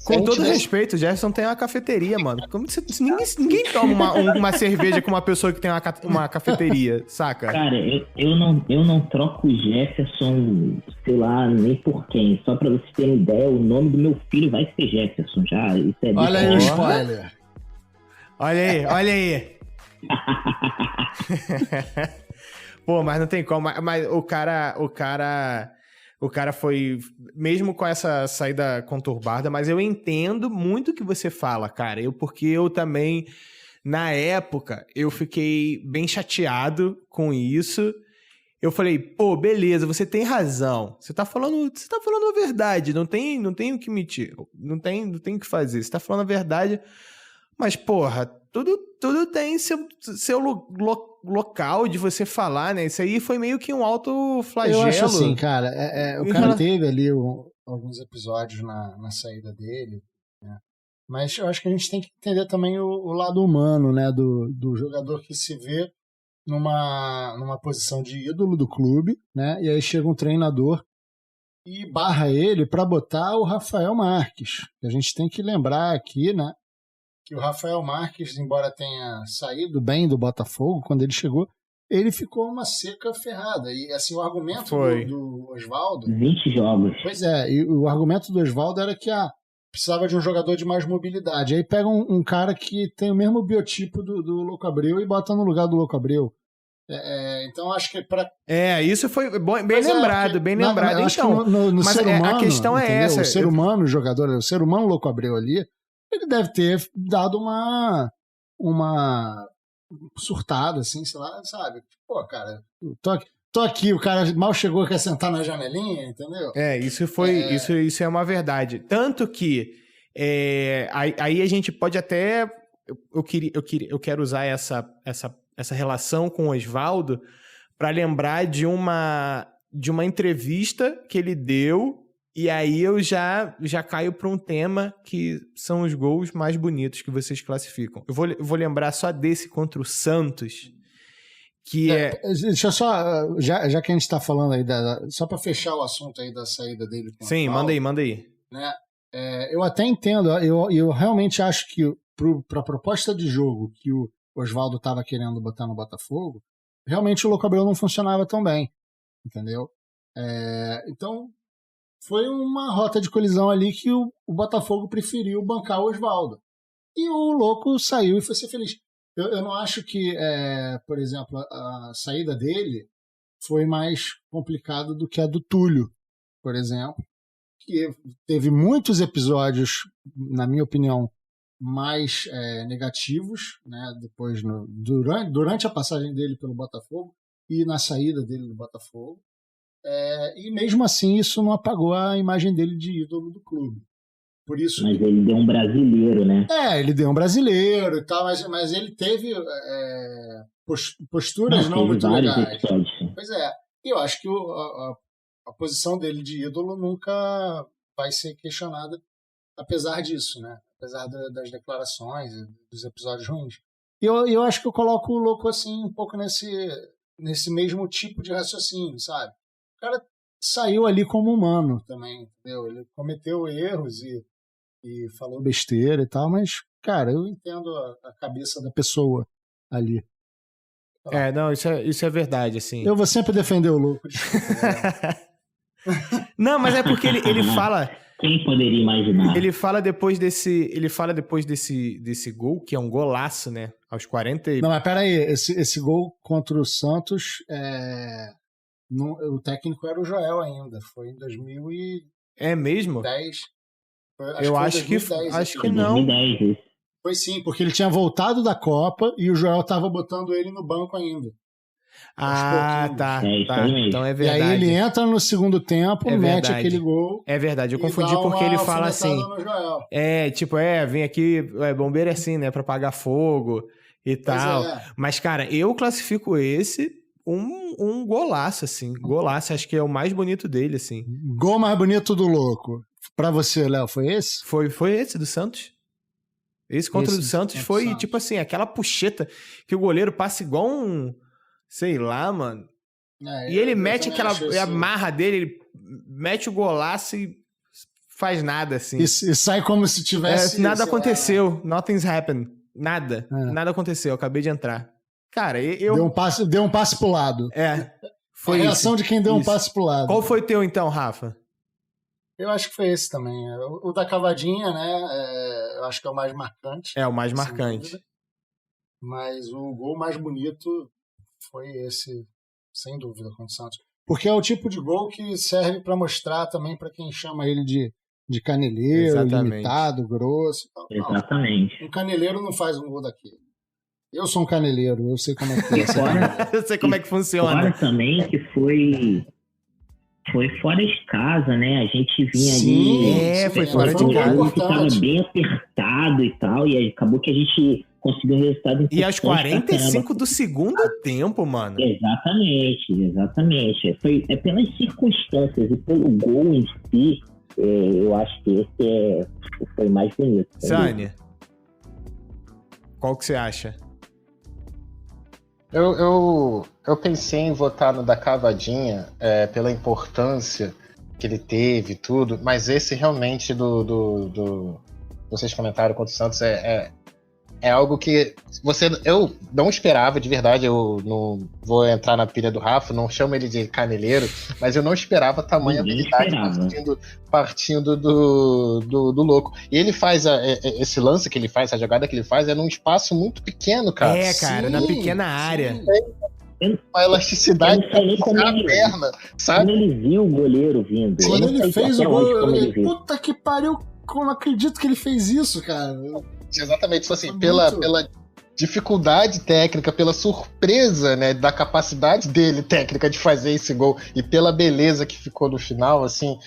[SPEAKER 4] Com todo respeito, o Jefferson tem uma cafeteria, mano. Como ninguém toma uma cerveja com uma pessoa que tem uma cafeteria, saca?
[SPEAKER 6] Cara, eu não troco o Jefferson, sei lá, nem por quem. Só pra vocês terem ideia, o nome do meu filho vai ser Jefferson já. Isso é
[SPEAKER 8] olha aí o spoiler.
[SPEAKER 4] Olha aí. Pô, mas não tem como. Mas o cara foi, mesmo com essa saída conturbada, mas eu entendo muito o que você fala, cara. Porque eu também, na época, eu fiquei bem chateado com isso. Eu falei, pô, beleza, você tem razão. Você tá falando a verdade, não tem o que mentir, não tem o que fazer. Você tá falando a verdade, mas, porra, tudo tem seu local de você falar, né? Isso aí foi meio que um autoflagelo.
[SPEAKER 8] Eu acho assim, cara, o cara teve ali alguns episódios na saída dele, né? Mas eu acho que a gente tem que entender também o lado humano, né? Do jogador que se vê numa posição de ídolo do clube, né? E aí chega um treinador e barra ele para botar o Rafael Marques. A gente tem que lembrar aqui, né? Que o Rafael Marques, embora tenha saído bem do Botafogo, quando ele chegou, ele ficou uma seca ferrada. E assim, o argumento do Oswaldo...
[SPEAKER 6] 20 jogos.
[SPEAKER 8] Pois é, e o argumento do Oswaldo era que precisava de um jogador de mais mobilidade. Aí pega um cara que tem o mesmo biotipo do Louco Abreu e bota no lugar do Louco Abreu. Então acho que
[SPEAKER 4] isso foi bem lembrado. Então,
[SPEAKER 8] no ser humano,
[SPEAKER 4] a questão é
[SPEAKER 8] entendeu?
[SPEAKER 4] essa.
[SPEAKER 8] O ser humano, o jogador, o ser humano Louco Abreu ali, ele deve ter dado uma surtada, assim, sei lá, sabe? Pô, cara, tô aqui, o cara mal chegou, quer sentar na janelinha, entendeu?
[SPEAKER 4] Isso é uma verdade. Tanto que aí a gente pode até... Eu quero usar essa relação com o Oswaldo para lembrar de uma entrevista que ele deu. E aí eu já caio para um tema que são os gols mais bonitos que vocês classificam. Eu vou lembrar só desse contra o Santos, que é...
[SPEAKER 8] Deixa eu só, já que a gente tá falando aí, só pra fechar o assunto aí da saída dele.
[SPEAKER 4] Sim, manda aí.
[SPEAKER 8] Né? Eu até entendo, eu realmente acho que pra proposta de jogo que o Oswaldo tava querendo botar no Botafogo, realmente o Louco Abreu não funcionava tão bem, entendeu? Então, foi uma rota de colisão ali que o Botafogo preferiu bancar o Oswaldo. E o Louco saiu e foi ser feliz. Eu não acho que, por exemplo, a saída dele foi mais complicada do que a do Túlio, por exemplo, que teve muitos episódios, na minha opinião, mais negativos, né, depois durante a passagem dele pelo Botafogo e na saída dele do Botafogo. E mesmo assim isso não apagou a imagem dele de ídolo do clube. Por isso,
[SPEAKER 6] mas ele deu um brasileiro, né?
[SPEAKER 8] Ele deu um brasileiro e tal, mas ele teve posturas não muito legais. Pois é, eu acho que a posição dele de ídolo nunca vai ser questionada, apesar disso, né? Apesar das declarações, dos episódios ruins. E eu acho que eu coloco o Louco assim um pouco nesse mesmo tipo de raciocínio, sabe? O cara saiu ali como humano também, entendeu? Ele cometeu erros e falou besteira e tal, mas, cara, eu entendo a cabeça da pessoa ali.
[SPEAKER 4] Não, isso é verdade, assim.
[SPEAKER 8] Eu vou sempre defender o Louco.
[SPEAKER 4] Não, mas é porque ele fala...
[SPEAKER 6] Quem poderia imaginar?
[SPEAKER 4] Ele fala depois desse gol, que é um golaço, né? Aos 40
[SPEAKER 8] Não, mas peraí, esse gol contra o Santos, o técnico era o Joel ainda, foi em 2010.
[SPEAKER 4] É mesmo?
[SPEAKER 8] Eu acho que não.
[SPEAKER 6] 2010,
[SPEAKER 8] Foi sim, porque ele tinha voltado da Copa e o Joel tava botando ele no banco ainda.
[SPEAKER 4] Tá. Então é verdade.
[SPEAKER 8] E aí ele entra no segundo tempo, mete
[SPEAKER 4] verdade.
[SPEAKER 8] aquele gol.
[SPEAKER 4] É verdade, eu confundi porque ele fala assim. Vem aqui, bombeiro é assim, né? Pra apagar fogo e tal. Mas, cara, eu classifico esse um golaço, assim. Golaço, acho que é o mais bonito dele, assim.
[SPEAKER 8] Gol mais bonito do Louco. Pra você, Léo, foi esse?
[SPEAKER 4] Foi esse do Santos. Esse contra o do Santos foi, tipo assim, aquela puxeta que o goleiro passa igual um... Sei lá, mano. E ele mete aquela marra dele, ele mete o golaço e faz nada, assim.
[SPEAKER 8] E sai como se tivesse...
[SPEAKER 4] nada aconteceu. Nothing's happened. Nada. Nada aconteceu. Eu acabei de entrar. Cara, eu...
[SPEAKER 8] Deu um passe pro lado.
[SPEAKER 4] Foi
[SPEAKER 8] a reação de quem deu um passe pro lado.
[SPEAKER 4] Qual foi teu, então, Rafa?
[SPEAKER 8] Eu acho que foi esse também. O da cavadinha, né? Eu acho que é o mais marcante.
[SPEAKER 4] É o mais marcante.
[SPEAKER 8] Mas o gol mais bonito foi esse, sem dúvida, contra o Santos. Porque é o tipo de gol que serve para mostrar também para quem chama ele de caneleiro, limitado, grosso.
[SPEAKER 6] Exatamente.
[SPEAKER 8] Um caneleiro não faz um gol daquele. Eu sou um caneleiro, eu sei como é que é.
[SPEAKER 4] Eu sei como é que funciona.
[SPEAKER 6] Fora também que foi fora de casa, né? A gente vinha ali...
[SPEAKER 4] foi fora de casa.
[SPEAKER 6] O estava bem apertado e tal, e acabou que a gente conseguiu um resultado importante.
[SPEAKER 4] E aos 45 do segundo tempo, mano.
[SPEAKER 6] Exatamente. Pelas circunstâncias e pelo gol em si, eu acho que esse foi mais bonito.
[SPEAKER 4] Sânia, qual que você acha?
[SPEAKER 3] Eu pensei em votar no da cavadinha pela importância que ele teve e tudo, mas esse realmente vocês comentaram contra o Santos é algo que eu não esperava, de verdade. Eu não vou entrar na pilha do Rafa, não chamo ele de caneleiro, mas eu não esperava tamanha habilidade partindo do Louco. E ele faz esse lance que ele faz, a jogada que ele faz é num espaço muito pequeno, cara.
[SPEAKER 4] Cara, na pequena área.
[SPEAKER 3] Uma elasticidade na perna, sabe?
[SPEAKER 6] Quando ele viu o goleiro vindo.
[SPEAKER 8] Quando ele fez o gol, puta que pariu, como acredito que ele fez isso, cara.
[SPEAKER 3] Exatamente, isso assim, pela dificuldade técnica, pela surpresa, né, da capacidade dele técnica de fazer esse gol e pela beleza que ficou no final, assim,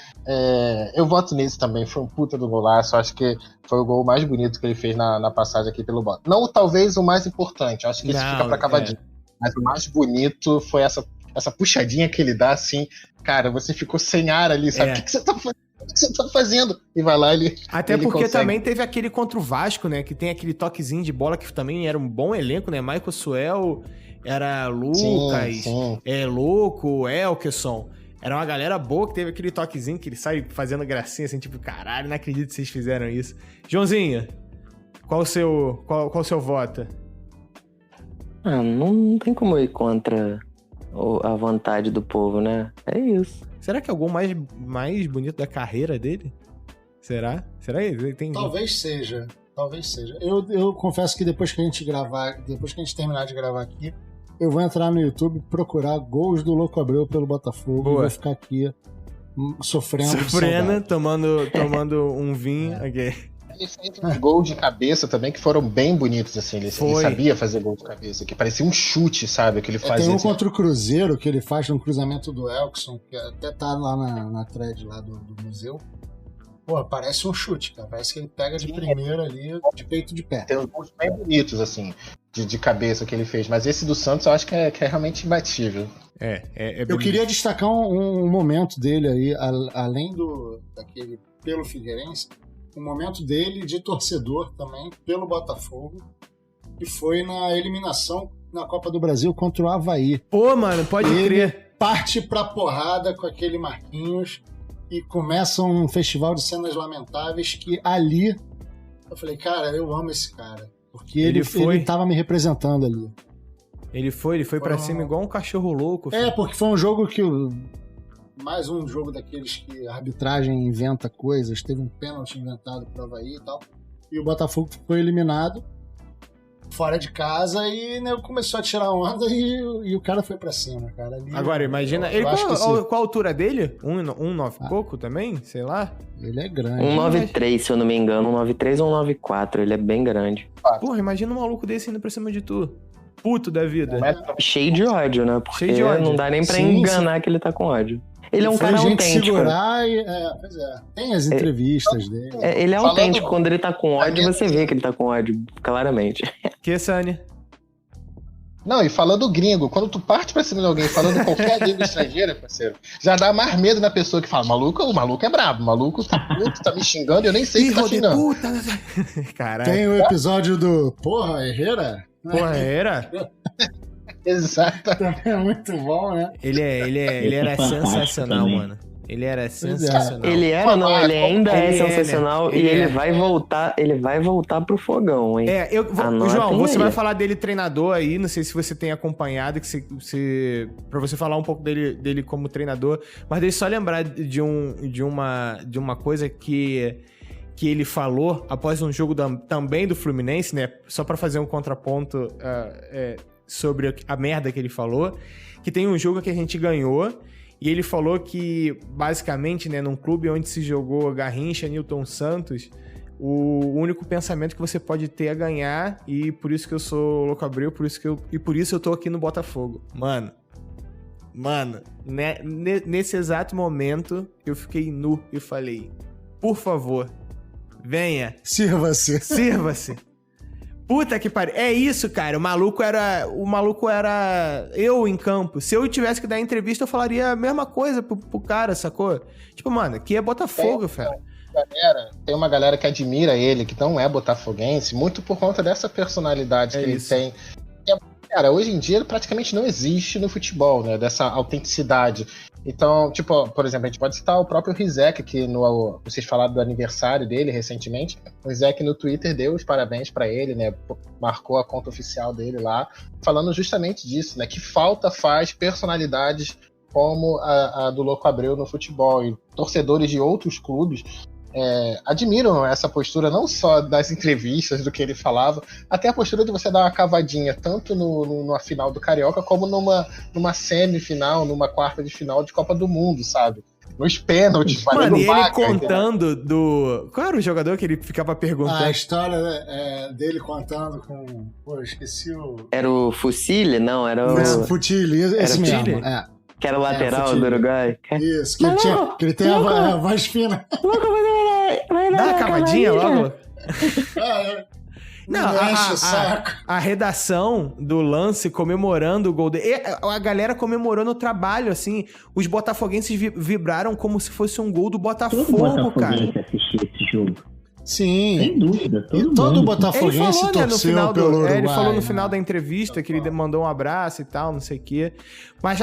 [SPEAKER 3] eu voto nisso também. Foi um puta do golaço, acho que foi o gol mais bonito que ele fez na passagem aqui pelo Bota. Não, talvez o mais importante, acho que esse fica pra cavadinho, mas o mais bonito foi essa puxadinha que ele dá, assim, cara, você ficou sem ar ali, sabe? O que você tá fazendo? O que você tá fazendo? E vai lá, ele
[SPEAKER 4] porque
[SPEAKER 3] consegue.
[SPEAKER 4] Também teve aquele contra o Vasco, né? Que tem aquele toquezinho de bola que também era um bom elenco, né? Michael Suel era Lucas,
[SPEAKER 3] sim.
[SPEAKER 4] Louco, Elkerson. Era uma galera boa que teve aquele toquezinho que ele sai fazendo gracinha, assim, tipo, caralho, não acredito que vocês fizeram isso. Joãozinho, qual o seu voto?
[SPEAKER 7] Não tem como ir contra a vontade do povo, né? É isso.
[SPEAKER 4] Será que é o gol mais bonito da carreira dele? Será? Será que ele tem...
[SPEAKER 8] Talvez seja. Eu confesso que depois que a gente terminar de gravar aqui, eu vou entrar no YouTube procurar gols do Louco Abreu pelo Botafogo.
[SPEAKER 4] Boa.
[SPEAKER 8] E vou ficar aqui sofrendo de
[SPEAKER 4] Sofrendo,
[SPEAKER 8] saudade.
[SPEAKER 4] tomando um vinho. Ok.
[SPEAKER 3] Ele fez uns gols de cabeça também que foram bem bonitos, assim. Ele sabia fazer gol de cabeça, que parecia um chute, sabe? Que ele fazia.
[SPEAKER 8] Tem um
[SPEAKER 3] assim.
[SPEAKER 8] contra o Cruzeiro que ele faz no cruzamento do Elkerson, que até tá lá na thread lá do museu. Pô, parece um chute, cara. Parece que ele pega de primeira ali, de peito de pé.
[SPEAKER 3] Tem uns gols bem bonitos, assim, de cabeça que ele fez. Mas esse do Santos eu acho que é realmente imbatível.
[SPEAKER 8] Eu queria destacar um momento dele aí, além daquele pelo Figueirense, um momento dele de torcedor também, pelo Botafogo, que foi na eliminação na Copa do Brasil contra o Avaí.
[SPEAKER 4] Pô, mano, pode crer.
[SPEAKER 8] Parte pra porrada com aquele Marquinhos e começa um festival de cenas lamentáveis que ali eu falei, cara, eu amo esse cara. Porque ele tava me representando ali.
[SPEAKER 4] Ele foi pra cima igual um cachorro louco. Filho.
[SPEAKER 8] Porque foi um jogo que... Mais um jogo daqueles que a arbitragem inventa coisas. Teve um pênalti inventado pro Avaí e tal. E o Botafogo foi eliminado fora de casa e né, começou a tirar onda e o cara foi pra cima, cara. Ali,
[SPEAKER 4] agora, imagina... Qual a altura dele? 1,9 pouco também? Sei lá.
[SPEAKER 8] Ele é grande.
[SPEAKER 7] 1,93, se eu não me engano. 1,93 ou 1,94. Ele é bem grande.
[SPEAKER 4] Porra, imagina um maluco desse indo pra cima de tu. Puto da vida.
[SPEAKER 7] Cheio de ódio, né? Porque
[SPEAKER 4] Cheio de ódio.
[SPEAKER 7] Não dá nem pra enganar que ele tá com ódio. Ele é um cara autêntico.
[SPEAKER 8] Segurar pois é. Tem as entrevistas dele.
[SPEAKER 7] Ele é autêntico. Quando ele tá com ódio, você vê que ele tá com ódio, claramente.
[SPEAKER 4] Que, Sani?
[SPEAKER 3] Não, e falando gringo, quando tu parte pra cima de alguém falando qualquer língua estrangeira, parceiro, já dá mais medo na pessoa que fala, o maluco é brabo, o maluco tá puto, tá me xingando, eu nem sei o que tá xingando.
[SPEAKER 4] Puta. Caralho.
[SPEAKER 8] Tem o episódio do Porra, Herrera?
[SPEAKER 4] Porra, Herrera?
[SPEAKER 3] Exato.
[SPEAKER 8] Também é muito bom, né?
[SPEAKER 4] Ele era sensacional, mano. Ele era sensacional.
[SPEAKER 7] Ele era, não, ele ainda é sensacional e ele vai voltar pro fogão, hein?
[SPEAKER 4] João, você vai falar dele treinador aí, não sei se você tem acompanhado, pra você falar um pouco dele como treinador, mas deixa eu só lembrar de uma coisa que ele falou após um jogo também do Fluminense, né? Só pra fazer um contraponto sobre a merda que ele falou, que tem um jogo que a gente ganhou. E ele falou que, basicamente, né, num clube onde se jogou Garrincha, Newton Santos, o único pensamento que você pode ter é ganhar, e por isso que eu sou Louco Abreu, por isso eu tô aqui no Botafogo. Mano, né, nesse exato momento, eu fiquei nu e falei, por favor, venha. Sirva-se. Puta que pariu. É isso, cara. O maluco era eu em campo. Se eu tivesse que dar entrevista, eu falaria a mesma coisa pro cara, sacou? Tipo, mano, aqui é Botafogo, fera.
[SPEAKER 3] Tem uma galera que admira ele, que não é botafoguense, muito por conta dessa personalidade que ele tem. Cara, hoje em dia praticamente não existe no futebol, né? Dessa autenticidade. Então, tipo, por exemplo, a gente pode citar o próprio Rizek, que vocês falaram do aniversário dele recentemente. O Rizek no Twitter deu os parabéns pra ele, né? Marcou a conta oficial dele lá, falando justamente disso, né? Que falta faz personalidades como a do Louco Abreu no futebol. E torcedores de outros clubes admiram essa postura, não só das entrevistas, do que ele falava, até a postura de você dar uma cavadinha, tanto numa final do Carioca, como numa semifinal, numa quarta de final de Copa do Mundo, sabe? Nos pênaltis,
[SPEAKER 4] valendo vaca. Mano, e ele contando do... Qual era o jogador que ele ficava perguntando?
[SPEAKER 8] A história dele contando com... Pô, eu esqueci o...
[SPEAKER 7] Era o Fucile? Não, era o...
[SPEAKER 8] Não, Futile, esse mesmo.
[SPEAKER 7] Que era o lateral do Uruguai.
[SPEAKER 8] Isso, que ele tem a voz fina.
[SPEAKER 4] Dá uma cavadinha logo.
[SPEAKER 8] Não,
[SPEAKER 4] a redação do lance comemorando o gol dele. A galera comemorou no trabalho, assim. Os botafoguenses vibraram como se fosse um gol do Botafogo, cara.
[SPEAKER 6] Todo botafoguense assistiu esse jogo.
[SPEAKER 8] Sim.
[SPEAKER 6] Sem dúvida.
[SPEAKER 8] Todo
[SPEAKER 6] mundo.
[SPEAKER 8] botafoguense
[SPEAKER 4] Ele falou, né, no
[SPEAKER 8] torceu
[SPEAKER 4] final
[SPEAKER 8] pelo Uruguai.
[SPEAKER 4] ele falou no final da entrevista que ele mandou um abraço e tal, não sei o quê. Mas,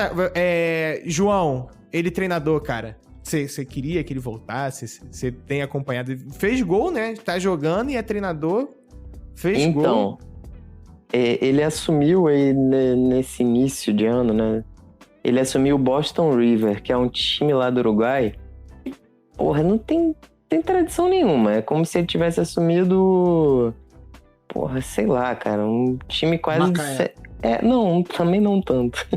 [SPEAKER 4] João, ele treinador, cara, você queria que ele voltasse? Você tem acompanhado? Fez gol, né? Tá jogando e é treinador. Fez gol.
[SPEAKER 7] Então, ele assumiu aí nesse início de ano, né? Ele assumiu o Boston River, que é um time lá do Uruguai. Porra, não tem tradição nenhuma. É como se ele tivesse assumido... Porra, sei lá, cara. Um time quase...
[SPEAKER 8] Macaé.
[SPEAKER 7] Não, também não tanto.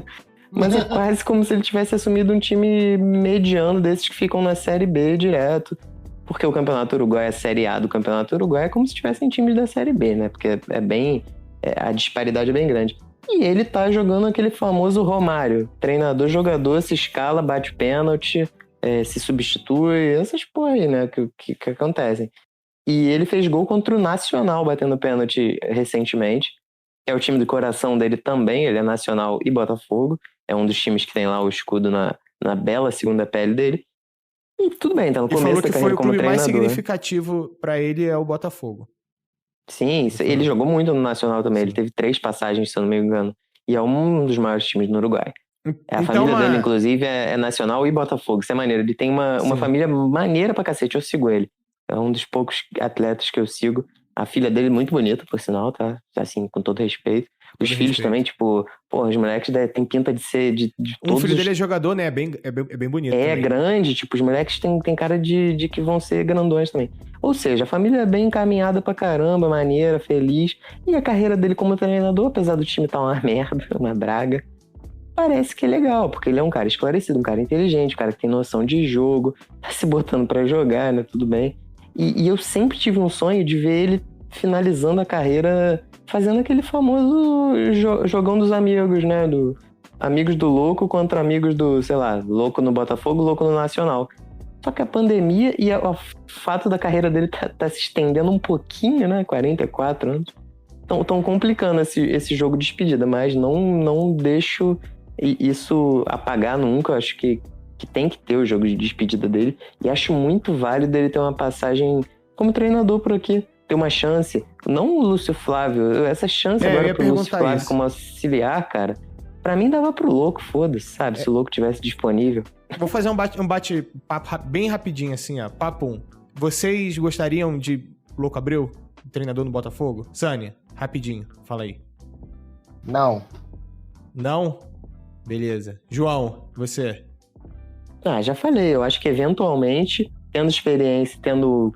[SPEAKER 7] Mas é quase como se ele tivesse assumido um time mediano desses que ficam na Série B direto. Porque o Campeonato Uruguai, a Série A do Campeonato Uruguai é como se tivessem times da Série B, né? Porque a disparidade é bem grande. E ele tá jogando aquele famoso Romário. Treinador, jogador, se escala, bate pênalti, se substitui, essas porra aí, né? Que acontecem. E ele fez gol contra o Nacional, batendo pênalti recentemente. É o time do coração dele também, ele é Nacional e Botafogo. É um dos times que tem lá o escudo na bela segunda pele dele. E tudo bem, tá no
[SPEAKER 4] Ele
[SPEAKER 7] começo
[SPEAKER 4] falou
[SPEAKER 7] da
[SPEAKER 4] que foi
[SPEAKER 7] carreira
[SPEAKER 4] o
[SPEAKER 7] como
[SPEAKER 4] clube mais
[SPEAKER 7] treinador.
[SPEAKER 4] significativo pra ele é o Botafogo.
[SPEAKER 7] Sim, ele jogou muito no Nacional também. Ele teve 3 passagens, se eu não me engano. E é um dos maiores times no Uruguai. A família dele, inclusive, é Nacional e Botafogo. Isso é maneiro. Ele tem uma família maneira pra cacete. Eu sigo ele. É um dos poucos atletas que eu sigo. A filha dele é muito bonita, por sinal, tá? Assim, com todo respeito. Os filhos também, tipo... Pô, os moleques têm pinta de ser de todos...
[SPEAKER 4] O filho dele é jogador, né? É bem bonito.
[SPEAKER 7] É
[SPEAKER 4] também.
[SPEAKER 7] grande, tipo, os moleques têm cara de que vão ser grandões também. Ou seja, a família é bem encaminhada pra caramba, maneira, feliz. E a carreira dele como treinador, apesar do time estar uma merda, uma draga, parece que é legal, porque ele é um cara esclarecido, um cara inteligente, um cara que tem noção de jogo, tá se botando pra jogar, né? Tudo bem. E eu sempre tive um sonho de ver ele finalizando a carreira fazendo aquele famoso jogão dos amigos, né? Amigos do louco contra amigos do, sei lá, louco no Botafogo, louco no Nacional. Só que a pandemia e o fato da carreira dele tá se estendendo um pouquinho, né? 44 anos. Estão complicando esse jogo de despedida, mas não deixo isso apagar nunca. Eu acho que tem que ter o jogo de despedida dele. E acho muito válido ele ter uma passagem como treinador por aqui. Ter uma chance. Não o Lúcio Flávio. Essa chance agora pro Lúcio Flávio
[SPEAKER 4] isso.
[SPEAKER 7] como auxiliar, cara. Pra mim dava pro Louco, foda-se, sabe? Se o Louco tivesse disponível.
[SPEAKER 4] Vou fazer um bate-papo bem rapidinho, assim, ó. Papo 1. Vocês gostariam de Louco Abreu, treinador no Botafogo? Sânia, rapidinho, fala aí.
[SPEAKER 3] Não.
[SPEAKER 4] Não? Beleza. João, você?
[SPEAKER 7] Já falei. Eu acho que eventualmente, tendo experiência, tendo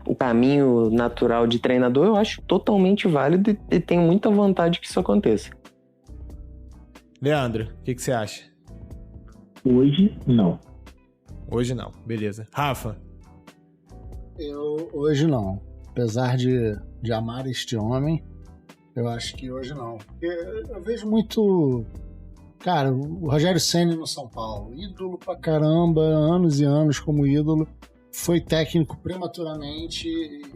[SPEAKER 7] o caminho natural de treinador, eu acho totalmente válido e tenho muita vontade que isso aconteça.
[SPEAKER 4] Leandro, o que você acha?
[SPEAKER 6] Hoje, não.
[SPEAKER 4] Hoje não, beleza. Rafa?
[SPEAKER 8] Eu hoje não. Apesar de amar este homem, eu acho que hoje não. Eu vejo muito... Cara, o Rogério Ceni no São Paulo, ídolo pra caramba, anos e anos como ídolo, foi técnico prematuramente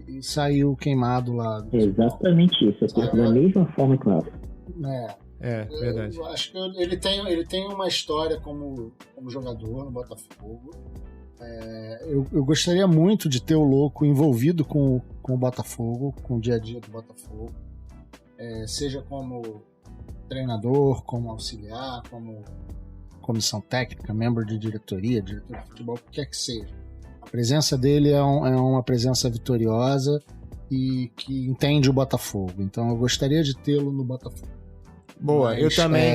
[SPEAKER 8] e saiu queimado lá.
[SPEAKER 6] Exatamente isso, eu penso da mesma forma, claro.
[SPEAKER 4] Verdade.
[SPEAKER 8] Eu acho que ele tem uma história como jogador no Botafogo. Eu gostaria muito de ter o Louco envolvido com o Botafogo, com o dia a dia do Botafogo, seja como treinador, como auxiliar, como comissão técnica, membro de diretoria, diretor de futebol, o que quer que seja. A presença dele é uma presença vitoriosa e que entende o Botafogo. Então eu gostaria de tê-lo no Botafogo.
[SPEAKER 4] Boa,
[SPEAKER 8] Mas,
[SPEAKER 4] eu também.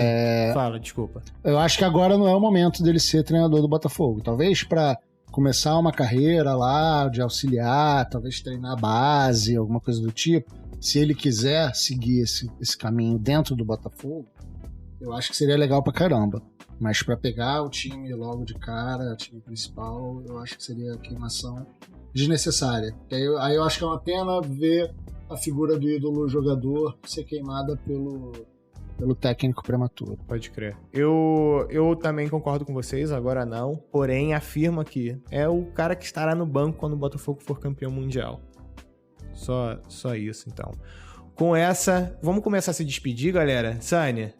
[SPEAKER 4] Fala, desculpa.
[SPEAKER 8] Eu acho que agora não é o momento dele ser treinador do Botafogo. Talvez para começar uma carreira lá de auxiliar, talvez treinar a base, alguma coisa do tipo. Se ele quiser seguir esse caminho dentro do Botafogo, eu acho que seria legal pra caramba. Mas pra pegar o time logo de cara, o time principal, eu acho que seria queimação desnecessária. Aí eu acho que é uma pena ver a figura do ídolo jogador ser queimada pelo técnico prematuro.
[SPEAKER 4] Pode crer. Eu também concordo com vocês, agora não. Porém, afirma que é o cara que estará no banco quando o Botafogo for campeão mundial. Só isso, então. Com essa, vamos começar a se despedir, galera. Sânia,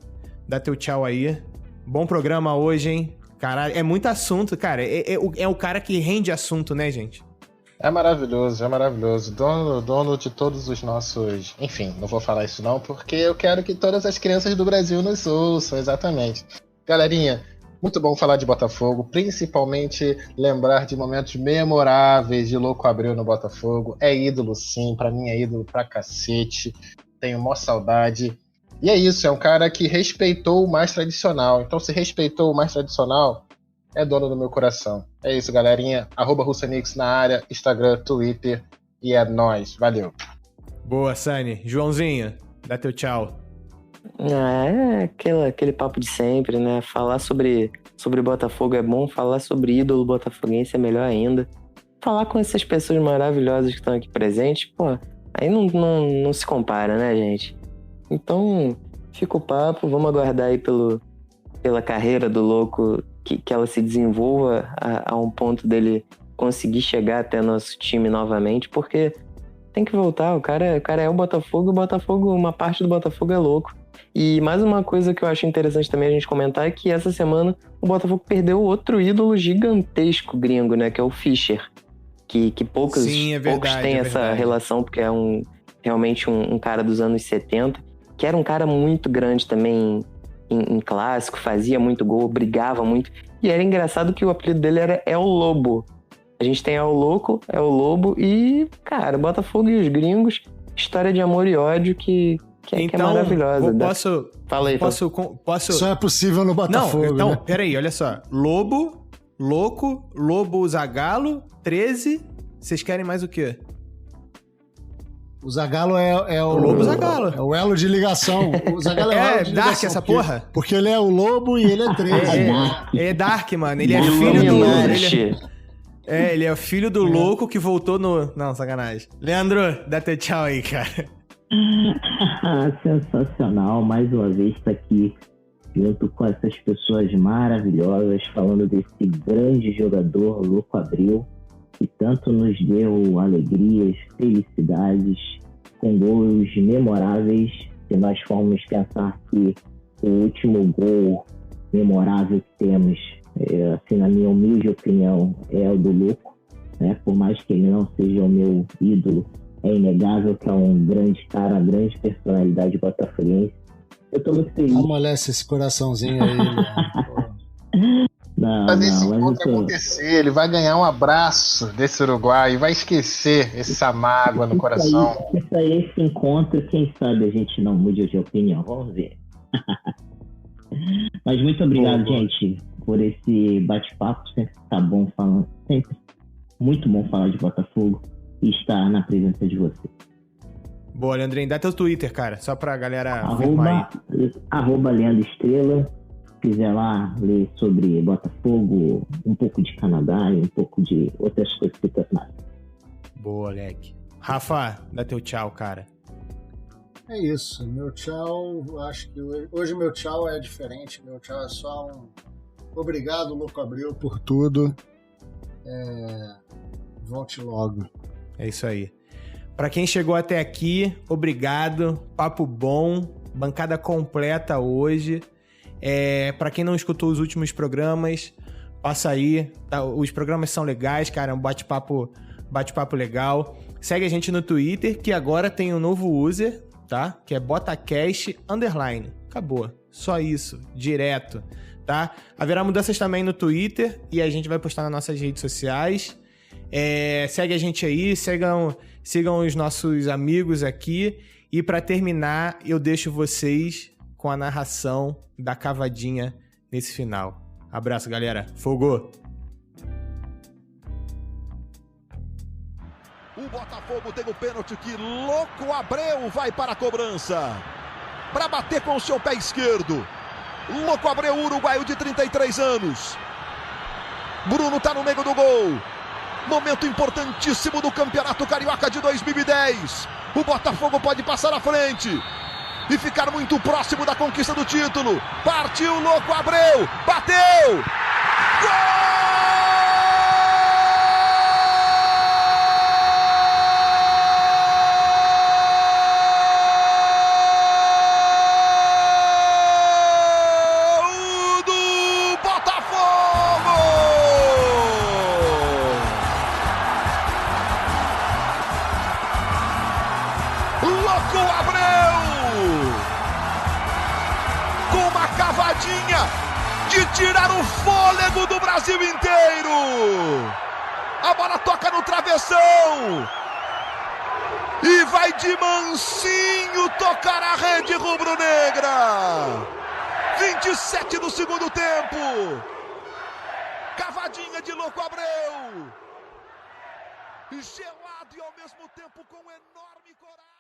[SPEAKER 4] dá teu tchau aí. Bom programa hoje, hein? Caralho, é muito assunto, cara. É o cara que rende assunto, né, gente?
[SPEAKER 3] É maravilhoso, é maravilhoso. Dono de todos os nossos. Enfim, não vou falar isso não, porque eu quero que todas as crianças do Brasil nos ouçam, exatamente. Galerinha, muito bom falar de Botafogo, principalmente lembrar de momentos memoráveis de Louco Abreu no Botafogo. É ídolo sim, pra mim é ídolo pra cacete. Tenho mó saudade. E é isso, é um cara que respeitou o mais tradicional. Então, se respeitou o mais tradicional, é dono do meu coração. É isso, galerinha. @Russanix na área, Instagram, Twitter. E é nóis. Valeu.
[SPEAKER 4] Boa, Sani. Joãozinho, dá teu tchau.
[SPEAKER 7] É aquele papo de sempre, né? Falar sobre Botafogo é bom, falar sobre ídolo botafoguense é melhor ainda. Falar com essas pessoas maravilhosas que estão aqui presentes, pô, aí não se compara, né, gente? Então, fica o papo, vamos aguardar aí pela carreira do Louco, que ela se desenvolva a um ponto dele conseguir chegar até nosso time novamente, porque tem que voltar, o cara é o Botafogo, uma parte do Botafogo é Louco. E mais uma coisa que eu acho interessante também a gente comentar é que essa semana o Botafogo perdeu outro ídolo gigantesco gringo, né, que é o Fischer, que poucos têm essa relação, porque é realmente um cara dos anos 70, que era um cara muito grande também em clássico, fazia muito gol, brigava muito. E era engraçado que o apelido dele era El Lobo. A gente tem El Louco, El Lobo e, cara, Botafogo e os gringos, história de amor e ódio que é maravilhosa. Fala aí.
[SPEAKER 4] Posso...
[SPEAKER 8] Só é possível no Botafogo,
[SPEAKER 4] Não, então,
[SPEAKER 8] né?
[SPEAKER 4] peraí, olha só. Lobo, Louco, Lobo Zagallo, 13. Vocês querem mais o quê?
[SPEAKER 8] O Zagallo é o
[SPEAKER 4] Lobo Zagallo.
[SPEAKER 8] É o elo de ligação. O Zagallo é o elo de ligação.
[SPEAKER 4] Dark essa porra?
[SPEAKER 8] Porque ele é o Lobo e ele é 13.
[SPEAKER 4] É Dark, mano. Ele é filho do... ele é o filho do Louco que voltou no... Não, sacanagem. Leandro, dá teu tchau aí, cara.
[SPEAKER 6] Sensacional, mais uma vez tá aqui junto com essas pessoas maravilhosas falando desse grande jogador, Louco Abreu, que tanto nos deu alegrias, felicidades, com gols memoráveis. Se nós formos pensar que o último gol memorável que temos, assim, na minha humilde opinião, é o do Louco, né? Por mais que ele não seja o meu ídolo, é inegável que é um grande cara, uma grande personalidade botafoguense. Eu tô muito feliz.
[SPEAKER 8] Amolece esse coraçãozinho aí,
[SPEAKER 3] Fazer esse encontro acontecer, ele vai ganhar um abraço desse Uruguai e vai esquecer essa mágoa no coração.
[SPEAKER 6] Isso aí, esse encontro, quem sabe a gente não mude de opinião, vamos ver. Mas muito obrigado, gente, por esse bate-papo, sempre tá bom falando, sempre muito bom falar de Botafogo e estar na presença de você.
[SPEAKER 4] Boa, Leandrinho, dá teu Twitter, cara, só pra galera afirmar aí.
[SPEAKER 6] @Leandro Estrela. Se quiser lá ler sobre Botafogo, um pouco de Canadá e um pouco de outras coisas que eu mais.
[SPEAKER 4] Boa, Leque. Rafa, dá teu tchau, cara.
[SPEAKER 8] É isso, meu tchau, acho que hoje meu tchau é diferente, meu tchau é só um obrigado, Louco Abreu, por tudo, volte logo.
[SPEAKER 4] É isso aí. Pra quem chegou até aqui, obrigado, papo bom, bancada completa hoje. Pra quem não escutou os últimos programas, passa aí, tá? Os programas são legais, cara, é um bate-papo legal. Segue a gente no Twitter, que agora tem um novo user, tá? Que é Botacast_. Acabou. Só isso. Direto, tá? Haverá mudanças também no Twitter e a gente vai postar nas nossas redes sociais. Segue a gente aí, sigam os nossos amigos aqui. E pra terminar, eu deixo vocês com a narração da cavadinha nesse final. Abraço, galera. Fogo!
[SPEAKER 2] O Botafogo tem o pênalti que Louco Abreu vai para a cobrança. Para bater com o seu pé esquerdo. Louco Abreu, uruguaio de 33 anos. Bruno tá no meio do gol. Momento importantíssimo do Campeonato Carioca de 2010. O Botafogo pode passar à frente e ficar muito próximo da conquista do título. Partiu Louco Abreu. Bateu! Gol! Do Botafogo! jogadinha de tirar o fôlego do Brasil inteiro. A bola toca no travessão. E vai de mansinho tocar a rede rubro-negra. 27 do segundo tempo. Cavadinha de Louco Abreu. Gelado e ao mesmo tempo com enorme coragem.